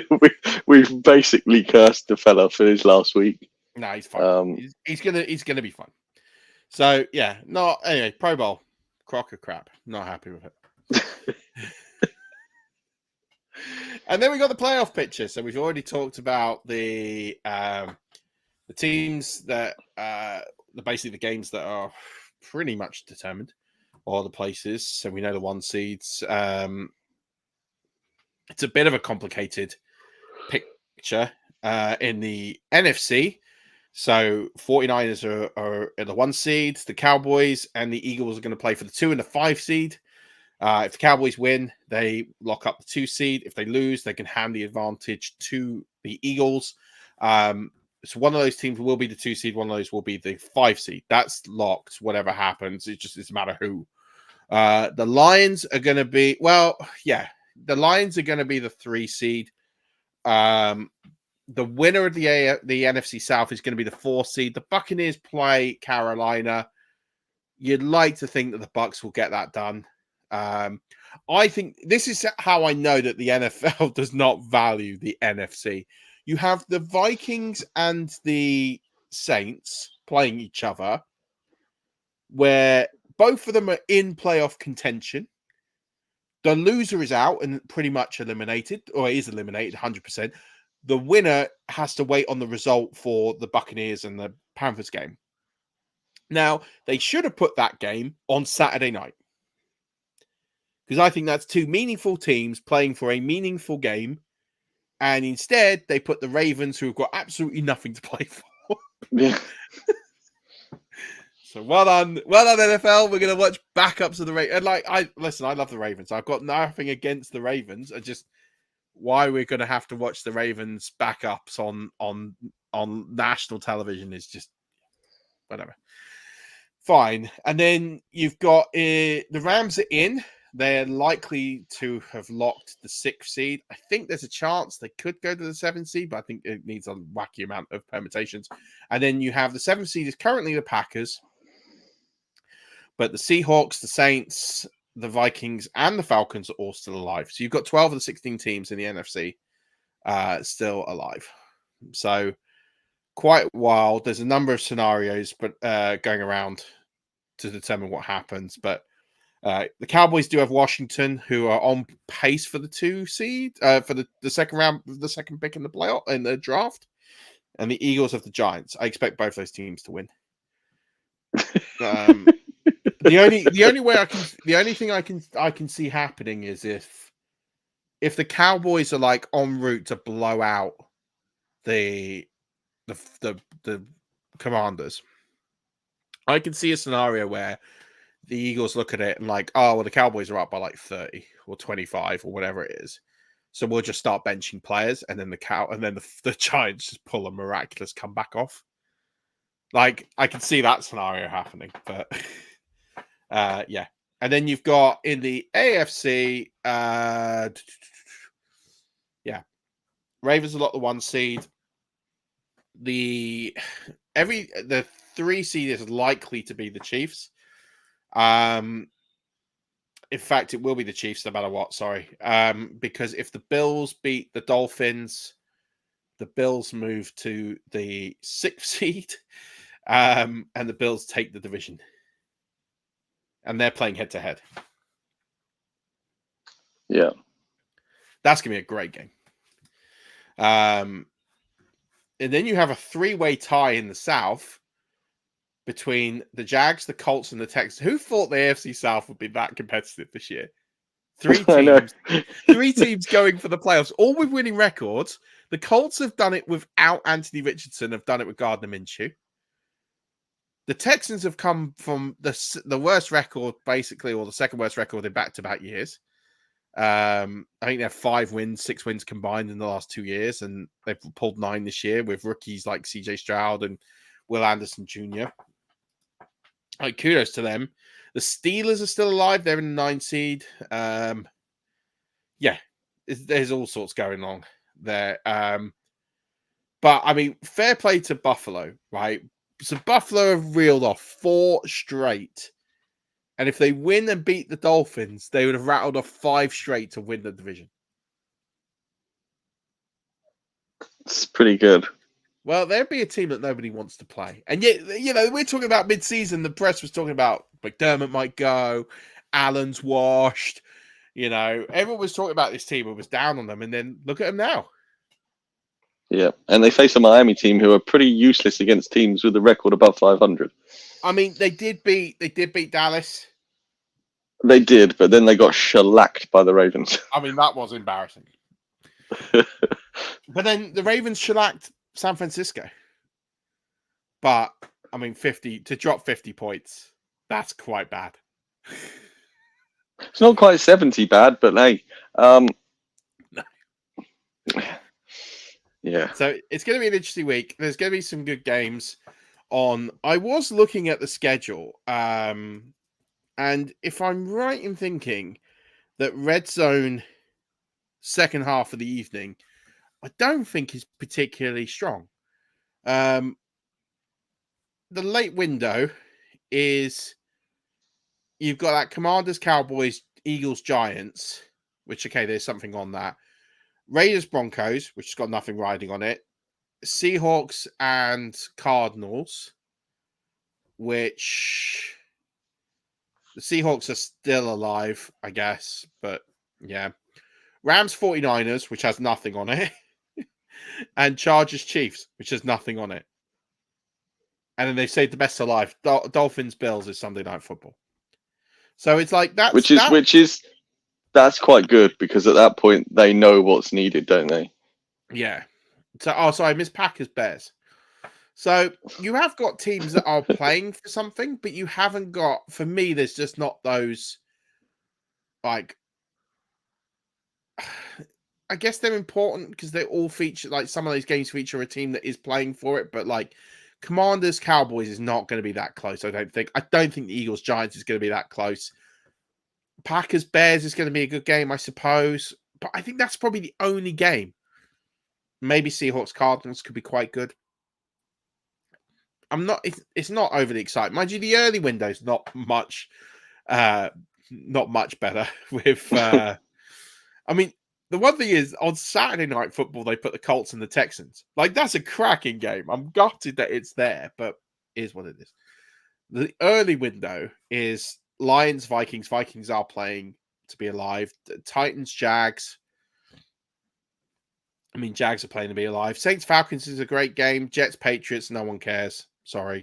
we've basically cursed the fella for his last week. No, he's fine. He's gonna be fine. So yeah, anyway, Pro Bowl, crock of crap. Not happy with it. And then we got the playoff picture. So we've already talked about the teams that basically the games that are pretty much determined, or the places. So we know the 1 seeds. It's a bit of a complicated picture in the NFC. So 49ers are at the 1 seed. The Cowboys and the Eagles are going to play for the 2 and the 5 seed. If the Cowboys win, they lock up the 2 seed. If they lose, they can hand the advantage to the Eagles. So one of those teams will be the 2 seed. One of those will be the 5 seed. That's locked. Whatever happens, it's a matter who. The Lions are going to be, the Lions are going to be the 3 seed. The winner of the NFC South is going to be the 4 seed. The Buccaneers play Carolina. You'd like to think that the Bucs will get that done. I think this is how I know that the NFL does not value the NFC. You have the Vikings and the Saints playing each other, where both of them are in playoff contention. The loser is out and pretty much eliminated, or is eliminated 100%. The winner has to wait on the result for the Buccaneers and the Panthers game. Now, they should have put that game on Saturday night, because I think that's 2 meaningful teams playing for a meaningful game. And instead, they put the Ravens, who have got absolutely nothing to play for. Yeah. So well done, NFL. We're gonna watch backups of the Ravens. And I love the Ravens. I've got nothing against the Ravens. I just why we're gonna have to watch the Ravens backups on national television is just whatever. Fine. And then you've got the Rams are in. They're likely to have locked the 6th seed. I think there's a chance they could go to the 7th seed, but I think it needs a wacky amount of permutations. And then you have the 7th seed is currently the Packers, but the Seahawks, the Saints, the Vikings, and the Falcons are all still alive. So you've got 12 of the 16 teams in the NFC still alive. So quite wild. There's a number of scenarios but going around to determine what happens. But the Cowboys do have Washington, who are on pace for the 2 seed for the second round, the second pick in the playoff in the draft, and the Eagles have the Giants. I expect both those teams to win. The only thing I can see happening is if the Cowboys are like en route to blow out the Commanders, I can see a scenario where the Eagles look at it and like, oh, well, the Cowboys are up by like 30 or 25 or whatever it is. So we'll just start benching players, and then the Giants just pull a miraculous comeback off. Like, I can see that scenario happening, but yeah. And then you've got in the AFC, Ravens are not the 1 seed. The 3 seed is likely to be the Chiefs. In fact, it will be the Chiefs no matter what. Sorry, because if the Bills beat the Dolphins, the Bills move to the 6th seed, and the Bills take the division, and they're playing head to head. Yeah, that's gonna be a great game. And then you have a 3-way tie in the South between the Jags, the Colts, and the Texans. Who thought the AFC South would be that competitive this year? 3 teams, 3 teams going for the playoffs, all with winning records. The Colts have done it without Anthony Richardson, have done it with Gardner Minshew. The Texans have come from the worst record, basically, or the second worst record in back-to-back years. I think they have 5 wins, 6 wins combined in the last 2 years, and they've pulled 9 this year with rookies like CJ Stroud and Will Anderson Jr. Like, kudos to them. The Steelers are still alive. They're in the 9 seed. Yeah, there's all sorts going on there. But, I mean, fair play to Buffalo, right? So Buffalo have reeled off 4 straight. And if they win and beat the Dolphins, they would have rattled off 5 straight to win the division. It's pretty good. Well, there'd be a team that nobody wants to play. And yet, you know, we're talking about mid-season. The press was talking about McDermott might go, Allen's washed. You know, everyone was talking about this team and was down on them. And then look at them now. Yeah, and they face a Miami team who are pretty useless against teams with a record above 500. I mean, they did beat Dallas. They did, but then they got shellacked by the Ravens. I mean, that was embarrassing. But then the Ravens shellacked San Francisco. But, I mean, to drop 50 points, that's quite bad. It's not quite 70 bad, but hey. No. Yeah. So it's going to be an interesting week. There's going to be some good games on. I was looking at the schedule, and if I'm right in thinking that Red Zone second half of the evening, I don't think is particularly strong. The late window is you've got that Commanders, Cowboys, Eagles, Giants, which, okay, there's something on that. Raiders, Broncos, which has got nothing riding on it. Seahawks and Cardinals, which the Seahawks are still alive, I guess. But, yeah. Rams, 49ers, which has nothing on it. And Chargers, Chiefs, which has nothing on it. And then they say the best alive. Dolphins, Bills is Sunday Night Football. So it's like that. That's quite good because at that point they know what's needed, don't they? Yeah. So, I missed Packers, Bears. So you have got teams that are playing for something, but you haven't got. For me, there's just not those. Like, I guess they're important because they all feature. Like some of those games feature a team that is playing for it, but like Commanders Cowboys is not going to be that close. I don't think. I don't think the Eagles Giants is going to be that close. Packers Bears is going to be a good game, I suppose, but I think that's probably the only game. Maybe Seahawks Cardinals could be quite good. I'm not. It's not overly exciting, mind you. The early window's not much better. With, I mean, the one thing is on Saturday Night Football they put the Colts and the Texans. Like that's a cracking game. I'm gutted that it's there, but it is what it is. The early window is Lions Vikings. Vikings are playing to be alive. Titans Jags. I mean, Jags are playing to be alive. Saints Falcons is a great game. Jets Patriots. No one cares. Sorry.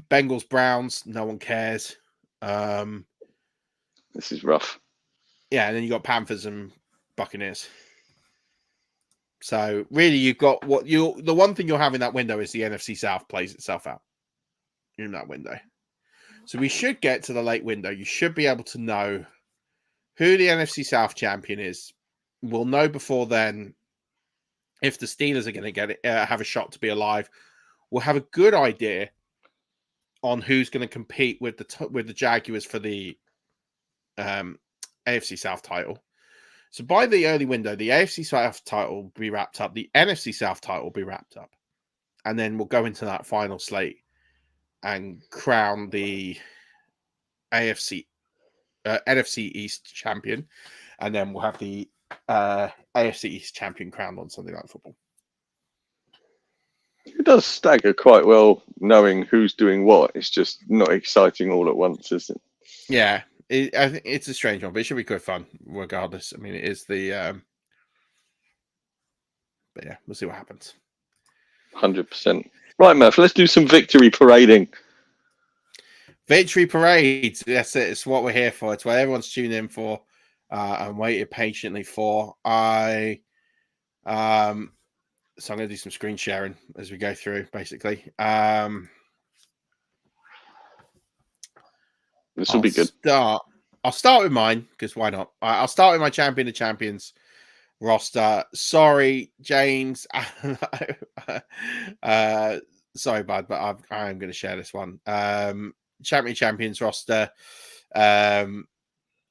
Bengals Browns. No one cares. This is rough. Yeah, and then you got Panthers and Buccaneers. So really, you've got the one thing you'll have in that window is the NFC South plays itself out in that window. So we should get to the late window. You should be able to know who the NFC South champion is. We'll know before then if the Steelers are going to get it, have a shot to be alive. We'll have a good idea on who's going to compete with the Jaguars for the AFC South title. So by the early window, the AFC South title will be wrapped up. The NFC South title will be wrapped up. And then we'll go into that final slate and crown the NFC East champion. And then we'll have the AFC East champion crowned on Sunday Night Football. It does stagger quite well knowing who's doing what. It's just not exciting all at once, is it? Yeah. I think it's a strange one, but it should be good fun regardless. I mean, it is the... But yeah, we'll see what happens. 100%. Right, Murph, let's do some victory parading. Victory parade. That's it. It's what we're here for. It's what everyone's tuned in for and waited patiently for. So I'm going to do some screen sharing as we go through, basically. This will be good. I'll start with mine, because why not? I'll start with my Champion of Champions roster. Sorry, James. Sorry, bud, but I'm going to share this one. Champion of Champions roster.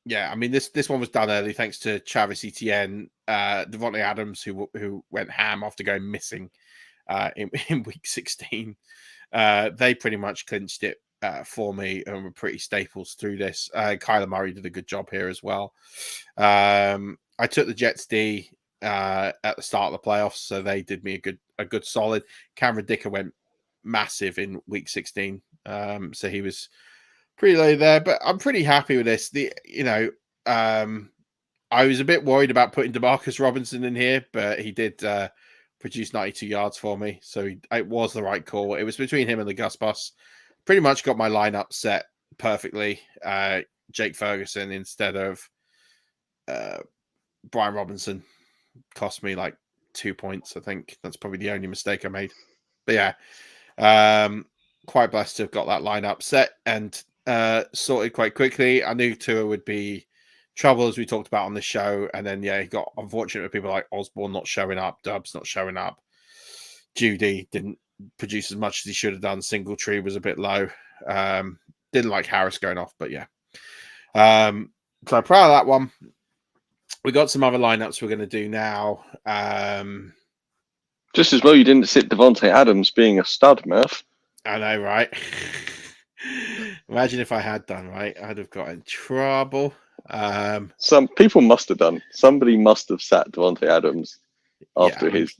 Yeah, I mean, this one was done early thanks to Travis Etienne, Devontae Adams, who went ham after going missing in week 16. They pretty much clinched it for me and were pretty staples through this. Kyler Murray did a good job here as well. I took the Jets D at the start of the playoffs, so they did me a good solid. Cameron Dicker went massive in week 16, so he was pretty low there, but I'm pretty happy with this. I was a bit worried about putting DeMarcus Robinson in here, but he did produce 92 yards for me, so it was the right call. It was between him and the Gus Bus. Pretty much got my lineup set perfectly. Jake Ferguson instead of Brian Robinson cost me like 2 points. I think that's probably the only mistake I made. But yeah, quite blessed to have got that lineup set and sorted quite quickly. I knew Tua would be trouble, as we talked about on the show, and then he got unfortunate with people like Osborne not showing up, Dubs not showing up, Judy didn't produce as much as he should have done. Singletree was a bit low. Didn't like Harris going off, but yeah. So proud of that one. We got some other lineups we're going to do now. Just as well you didn't sit Devontae Adams being a stud, Murph. I know, right? Imagine if I had done, right? I'd have got in trouble. Some people must have done. Somebody must have sat Devontae Adams after his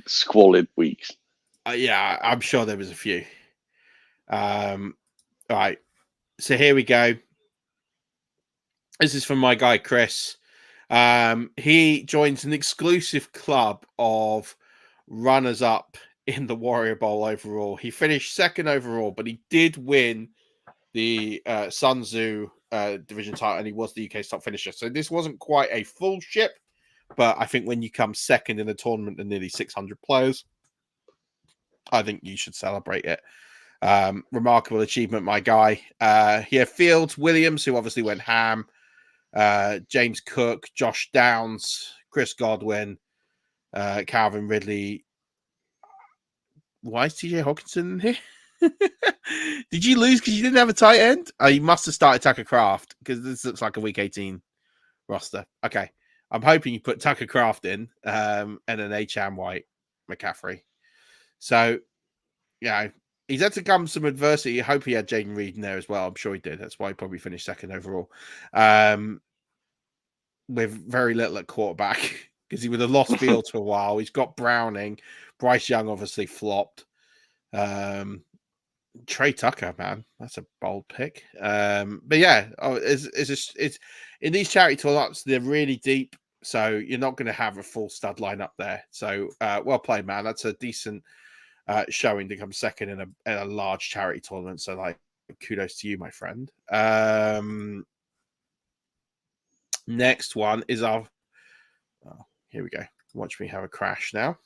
squalid weeks. Yeah, I'm sure there was a few. All right. So here we go. This is from my guy, Chris. He joins an exclusive club of runners-up in the Warrior Bowl overall. He finished second overall, but he did win the Sun Tzu division title, and he was the UK's top finisher. So this wasn't quite a full ship, but I think when you come second in a tournament of nearly 600 players, I think you should celebrate it. Remarkable achievement, my guy. Here, Fields, Williams, who obviously went ham, James Cook, Josh Downs, Chris Godwin, Calvin Ridley. Why is TJ Hawkinson in here? Did you lose because you didn't have a tight end? Oh, you must have started Tucker Kraft because this looks like a week 18 roster. Okay. I'm hoping you put Tucker Kraft in and then Acham White, McCaffrey. So, he's had to come some adversity. I hope he had Jaden Reed in there as well. I'm sure he did. That's why he probably finished second overall. With very little at quarterback because he would have lost Fields for a while. He's got Browning. Bryce Young obviously flopped. Trey Tucker, man, that's a bold pick. But yeah, it's in these charity tournaments, they're really deep, so you're not going to have a full stud line up there. So well played, man. That's a decent showing to come second in a large charity tournament. So like, kudos to you, my friend. Next one is our. Oh, here we go. Watch me have a crash now.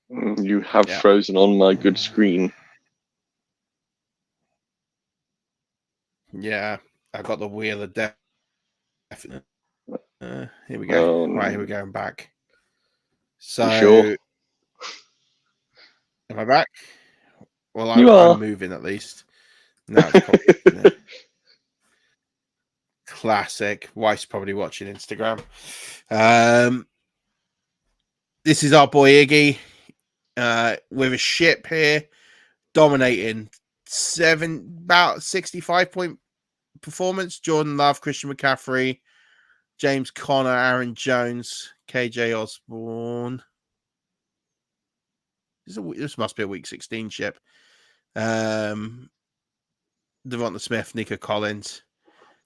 You have frozen on my good screen. Yeah, I got the wheel of death. Here we go. Right, here we go. I'm back. So, sure? Am I back? Well, I'm moving at least. No, classic. Wife's probably watching Instagram. This is our boy Iggy with a ship here, dominating about 65-point performance. Jordan Love, Christian McCaffrey, James Conner, Aaron Jones, KJ Osborne. This must be a week 16 ship. Devonta Smith, Nico Collins,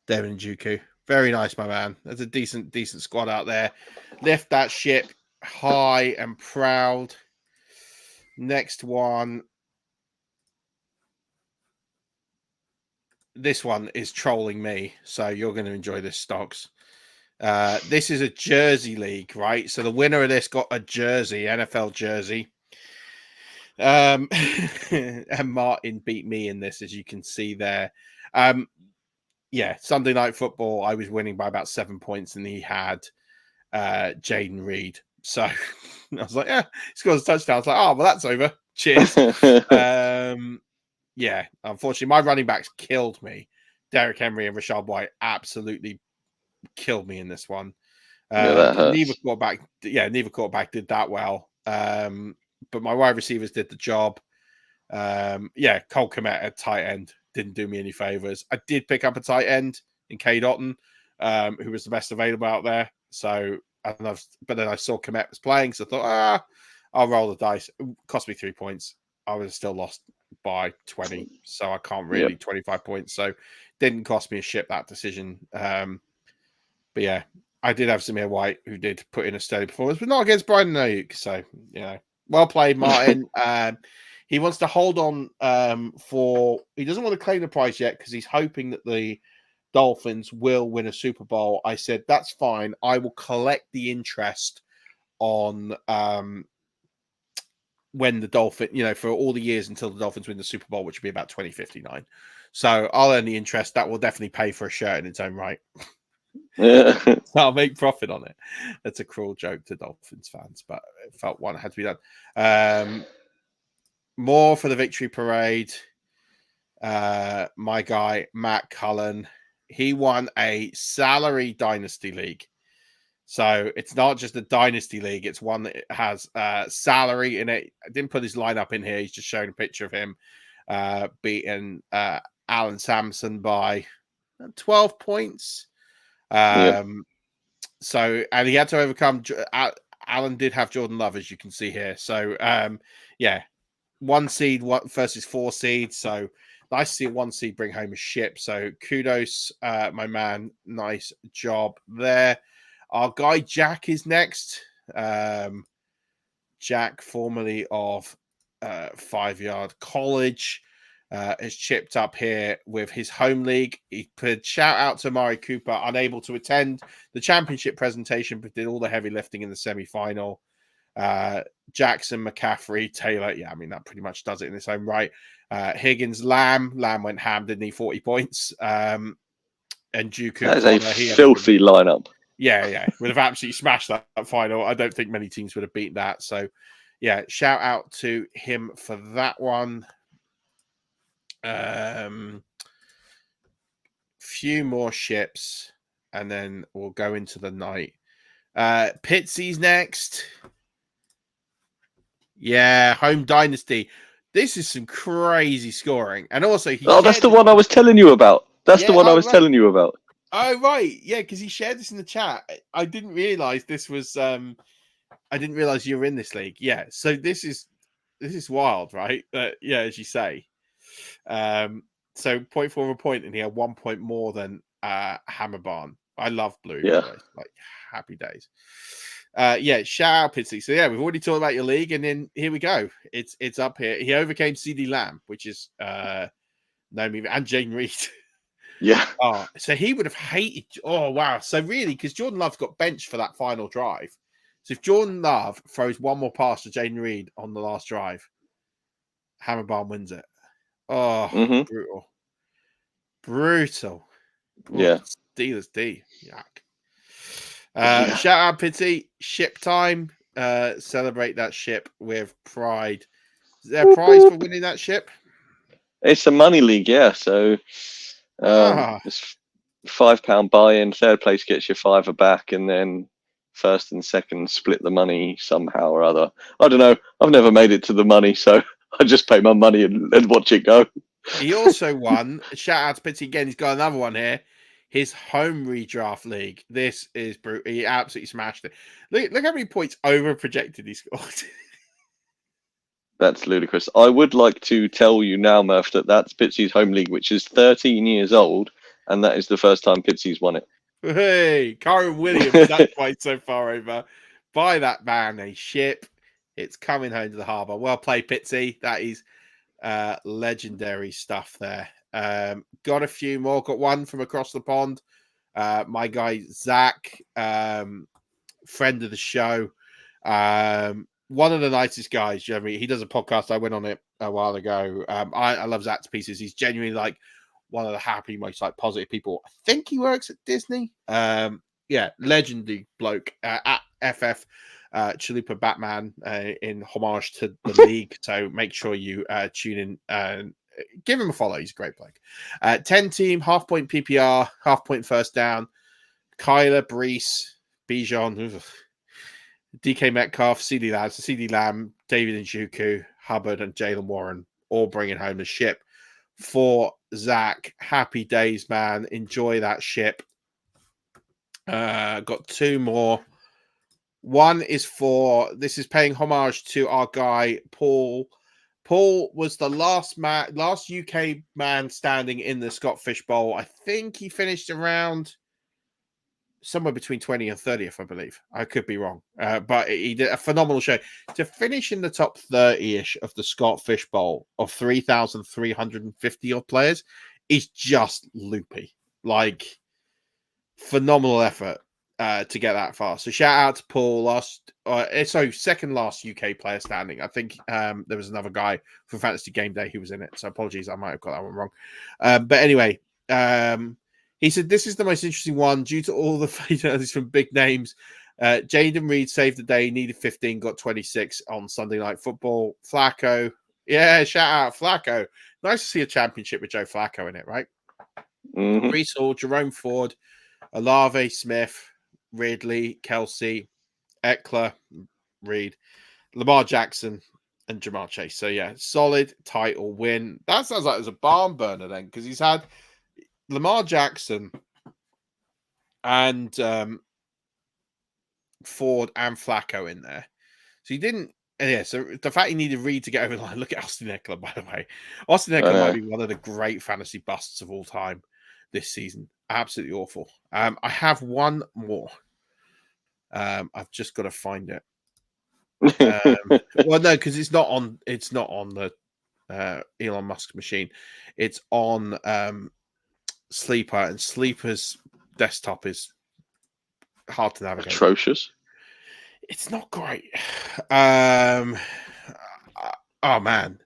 David Njoku. Very nice, my man. There's a decent squad out there. Lift that ship high and proud. Next one. This one is trolling me, so you're going to enjoy this, Stocks. This is a jersey league, right? So the winner of this got a jersey, NFL jersey. And Martin beat me in this, as you can see there. Sunday Night Football, I was winning by about 7 points, and he had Jaden Reed. So I was like, he scores a touchdown. I was like, well, that's over. Cheers. Unfortunately, my running backs killed me. Derrick Henry and Rashad White absolutely killed me in this one. Neither quarterback did that well. But my wide receivers did the job. Cole Kmet at tight end didn't do me any favors. I did pick up a tight end in Cade Otton, who was the best available out there. So, but then I saw Kmet was playing, so I thought, I'll roll the dice. It cost me 3 points. I was still lost by 20, so I can't really 25 points. So, didn't cost me a ship, that decision. But yeah, I did have Zamir White, who did put in a steady performance, but not against Brandon Ayuk. So, well played, Martin. He wants to hold on he doesn't want to claim the prize yet because he's hoping that the Dolphins will win a Super Bowl. I said, that's fine. I will collect the interest on when the Dolphins, for all the years until the Dolphins win the Super Bowl, which will be about 2059. So I'll earn the interest. That will definitely pay for a shirt in its own right. So I'll make profit on it. That's a cruel joke to Dolphins fans, but it felt one had to be done. More for the victory parade. My guy, Matt Cullen, he won a salary dynasty league. So it's not just a dynasty league. It's one that has salary in it. I didn't put his lineup in here. He's just showing a picture of him beating Alan Sampson by 12 points. So, and he had to overcome. Alan did have Jordan Love, as you can see here. So, 1 seed versus 4 seeds. So nice to see a 1 seed bring home a ship. So kudos, my man. Nice job there. Our guy Jack is next. Jack, formerly of 5 Yard College, has chipped up here with his home league. He put shout out to Mari Cooper, unable to attend the championship presentation, but did all the heavy lifting in the semi-final. Jackson, McCaffrey, Taylor. Yeah, I mean, that pretty much does it in its own right. Higgins, Lamb went ham, didn't he? 40 points. And Juku, That is Connor, a filthy lineup. Yeah. Would have absolutely smashed that final. I don't think many teams would have beat that. So, yeah, shout out to him for that one. Few more ships, and then we'll go into the night. Pitsy's next. Yeah, Home Dynasty. This is some crazy scoring. And also, that's the one I was telling you about. Telling you about. Oh, right. Yeah, because he shared this in the chat. I didn't realize this was I didn't realize you were in this league. Yeah, so this is wild, right? Yeah, as you say. So 0.4 of a point, and he had 1 point more than Hammerbarn. I love blue, by the way. Like, happy days. Yeah, shout out Pitsy. So yeah, we've already talked about your league, and then here we go. It's up here. He overcame CD Lamb, which is Naomi and Jane Reed. Yeah. Oh, so he would have hated. Oh wow. So really, because Jordan Love's got benched for that final drive. So if Jordan Love throws one more pass to Jane Reed on the last drive, Hammerbarn wins it. Oh, brutal. Yeah. Steelers D. Yuck. Shout out Pity. Ship time. Celebrate that ship with pride. Is there a prize for winning that ship? It's a money league, yeah. So it's £5 buy-in. Third place gets your £5 back, and then first and second split the money somehow or other. I don't know. I've never made it to the money, so I just pay my money and watch it go. He also won. Shout out to Pitsy again. He's got another one here. His home redraft league. This is brutal. He absolutely smashed it. Look how many points over projected he scored. That's ludicrous. I would like to tell you now, Murph, that's Pitsy's home league, which is 13 years old, and that is the first time Pitsy's won it. Hey, Karen Williams, that's quite so far over. Buy that man a ship. It's coming home to the harbour. Well played, Pitsy. That is legendary stuff there. Got a few more. Got one from across the pond. My guy Zach, friend of the show. One of the nicest guys, Jeremy. He does a podcast. I went on it a while ago. I love Zach to pieces. He's genuinely like one of the happy, most like positive people. I think he works at Disney. Yeah, legendary bloke at FF Chalupa Batman in homage to the league. So make sure you tune in and give him a follow. He's a great bloke. 10 team, half point PPR, half point first down. Kyler, Brees, Bijan, DK Metcalf, CD Lamb, David Njoku, Hubbard, and Jalen Warren all bringing home the ship for Zach. Happy days, man. Enjoy that ship. Got two more. One is this is paying homage to our guy, Paul. Paul was the last UK man standing in the Scott Fish Bowl. I think he finished around somewhere between 20 and 30th, I believe. I could be wrong. But he did a phenomenal show. To finish in the top 30-ish of the Scott Fish Bowl of 3,350 odd players is just loopy. Like, phenomenal effort to get that far. So shout out to Paul. Second last UK player standing. I think there was another guy from Fantasy Game Day who was in it. So apologies, I might have got that one wrong. But anyway, he said, this is the most interesting one due to all the fatalities from big names. Jaden Reed saved the day, needed 15, got 26 on Sunday Night Football. Flacco. Yeah, shout out Flacco. Nice to see a championship with Joe Flacco in it, right? Mm-hmm. Brees Hall, Jerome Ford, Olave Smith, Ridley, Kelsey, Eckler, Reed, Lamar Jackson, and Jamar Chase. So, yeah, solid title win. That sounds like it was a barn burner then, because he's had Lamar Jackson and Ford and Flacco in there. So he didn't. Yeah, so the fact he needed Reed to get over the line. Look at Austin Eckler, by the way. Austin Eckler might be one of the great fantasy busts of all time this season. Absolutely awful. I have one more. I've just got to find it. Well, no, because it's not on the Elon Musk machine. It's on Sleeper, and Sleeper's desktop is hard to navigate. Atrocious. It's not great. Oh man.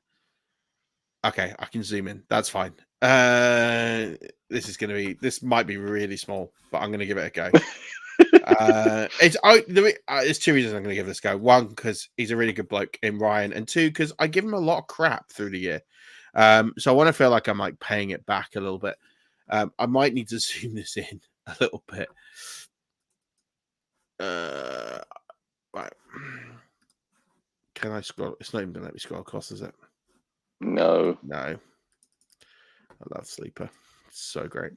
Okay, I can zoom in. That's fine. This might be really small, but I'm gonna give it a go. There's two reasons I'm gonna give this a go. One, because he's a really good bloke in Ryan, and two, because I give him a lot of crap through the year. So I want to feel like I'm like paying it back a little bit. I might need to zoom this in a little bit. Right. Can I scroll? It's not even gonna let me scroll across, is it? No. I love Sleeper. It's so great.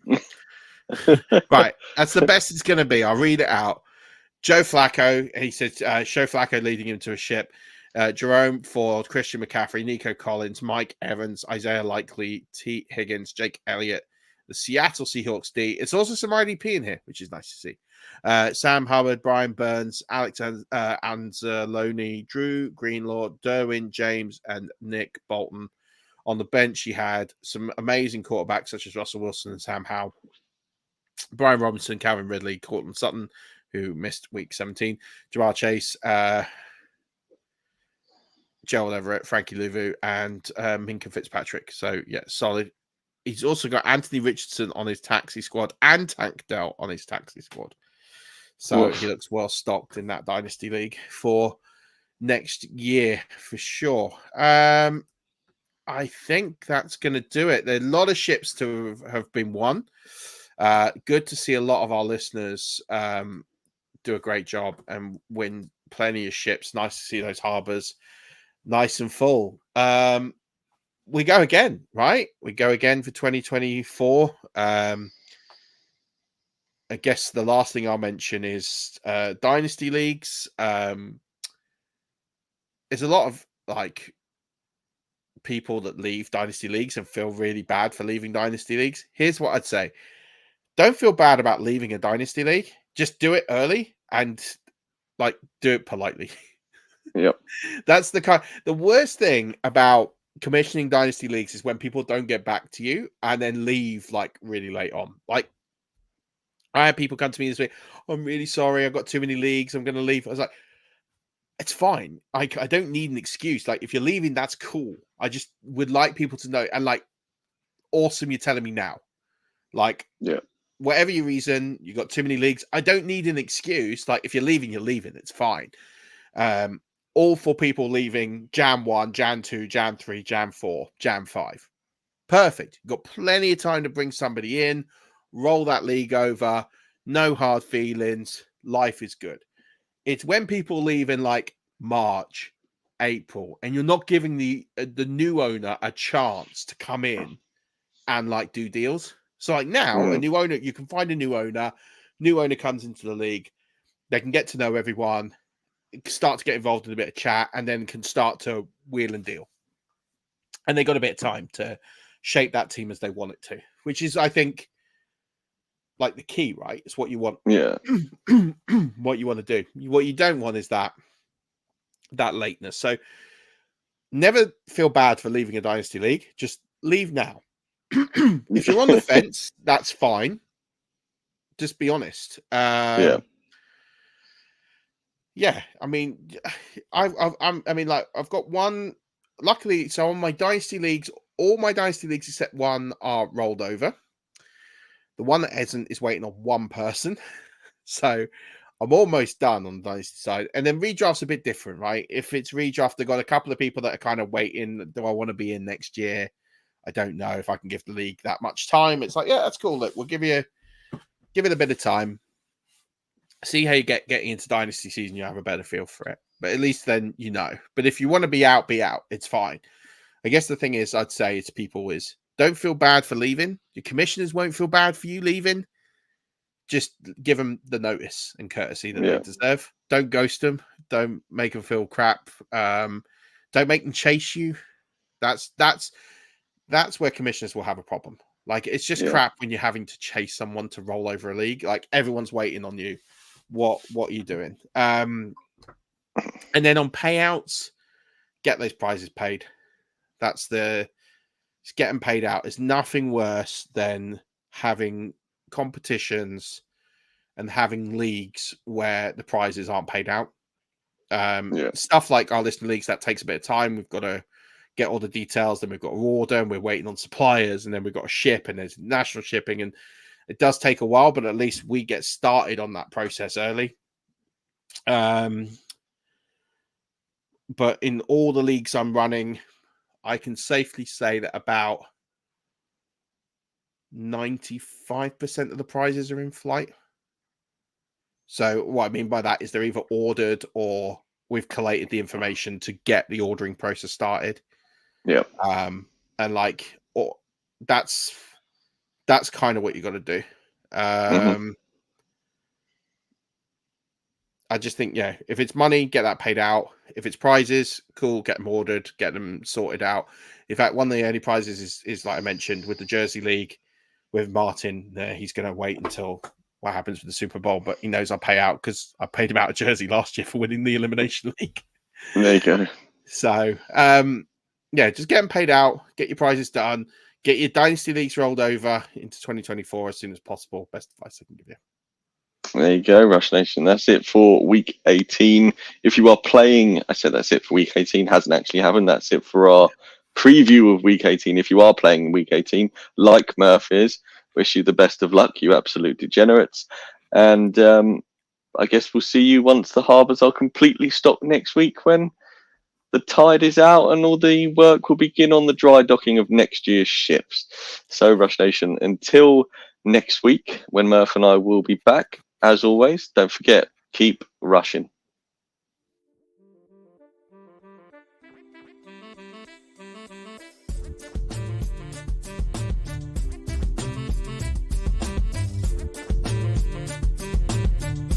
Right. That's the best it's gonna be. I'll read it out. Joe Flacco, he says, Joe Flacco leading him to a ship. Jerome Ford, Christian McCaffrey, Nico Collins, Mike Evans, Isaiah Likely, T. Higgins, Jake Elliott, the Seattle Seahawks D. It's also some IDP in here, which is nice to see. Sam Hubbard, Brian Burns, Alex Anzalone, Drew Greenlaw, Derwin James, and Nick Bolton. On the bench, he had some amazing quarterbacks such as Russell Wilson and Sam Howell, Brian Robinson, Calvin Ridley, Cortland Sutton, who missed week 17, Jamar Chase, Gerald Everett, Frankie Louvu, and Minka Fitzpatrick. So, yeah, solid. He's also got Anthony Richardson on his taxi squad and Tank Dell on his taxi squad. So he looks well stocked in that Dynasty League for next year for sure. I think that's going to do it. There are a lot of ships to have been won. Good to see a lot of our listeners do a great job and win plenty of ships. Nice to see those harbors nice and full. We go again, right? We go again for 2024. I guess the last thing I'll mention is Dynasty Leagues. There's a lot of like people that leave Dynasty Leagues and feel really bad for leaving Dynasty Leagues. Here's what I'd say. Don't feel bad about leaving a Dynasty League. Just do it early and like do it politely. Yep. That's the worst thing about commissioning Dynasty Leagues is when people don't get back to you and then leave like really late on. Like I had people come to me this week, I'm really sorry, I've got too many leagues, I'm going to leave. I was like, it's fine. I don't need an excuse. Like if you're leaving, that's cool. I just would like people to know. And like, awesome, you're telling me now. Like, yeah, whatever your reason, you got too many leagues. I don't need an excuse. Like if you're leaving, you're leaving. It's fine. All for people leaving Jan 1, Jan 2, Jan 3, Jan 4, Jan 5. Perfect. You've got plenty of time to bring somebody in, roll that league over. No hard feelings. Life is good. It's when people leave in like March, April, and you're not giving the new owner a chance to come in and like do deals. So like now, a new owner, you can find a new owner. New owner comes into the league. They can get to know everyone, start to get involved in a bit of chat, and then can start to wheel and deal. And they got a bit of time to shape that team as they want it to, which is, I think, like the key, right? It's what you want. Yeah. What you want to do. What you don't want is that lateness. So never feel bad for leaving a Dynasty League. Just leave now. If you're on the fence, that's fine. Just be honest. Yeah. I mean, I've got one. Luckily, so on my Dynasty Leagues, all my Dynasty Leagues except one are rolled over. The one that isn't is waiting on one person. So I'm almost done on the Dynasty side. And then redraft's a bit different, right? If it's redraft, they've got a couple of people that are kind of waiting. Do I want to be in next year? I don't know if I can give the league that much time. It's like, yeah, that's cool. Look, we'll give it a bit of time. See how you getting into Dynasty season. You have a better feel for it. But at least then you know. But if you want to be out, it's fine. I guess the thing is, I'd say to people is, don't feel bad for leaving. Your commissioners won't feel bad for you leaving. Just give them the notice and courtesy that they deserve. Don't ghost them. Don't make them feel crap. Don't make them chase you. That's where commissioners will have a problem. Like it's just crap when you're having to chase someone to roll over a league. Like everyone's waiting on you. What are you doing? And then on payouts, get those prizes paid. It's getting paid out. It's nothing worse than having competitions and having leagues where the prizes aren't paid out. Stuff like our listener leagues, that takes a bit of time. We've got to get all the details, then we've got to order, and we're waiting on suppliers, and then we've got to ship, and there's national shipping, and it does take a while, but at least we get started on that process early. But in all the leagues I'm running, I can safely say that about 95% of the prizes are in flight. So what I mean by that is they're either ordered or we've collated the information to get the ordering process started. Yeah. And like, that's kind of what you got to do. I just think, if it's money, get that paid out. If it's prizes, cool, get them ordered, get them sorted out. In fact, one of the only prizes is like I mentioned with the Jersey League with Martin. He's going to wait until what happens with the Super Bowl, but he knows I'll pay out because I paid him out a jersey last year for winning the Elimination League. There you go. So, just get them paid out, get your prizes done, get your Dynasty Leagues rolled over into 2024 as soon as possible. Best advice I can give you. There you go, Rush Nation. That's it for week 18. If you are playing, I said that's it for week 18. Hasn't actually happened. That's it for our preview of week 18. If you are playing week 18, like Murf is, wish you the best of luck, you absolute degenerates. And I guess we'll see you once the harbours are completely stocked next week when the tide is out and all the work will begin on the dry docking of next year's ships. So, Rush Nation, until next week when Murf and I will be back, as always, don't forget, keep rushing.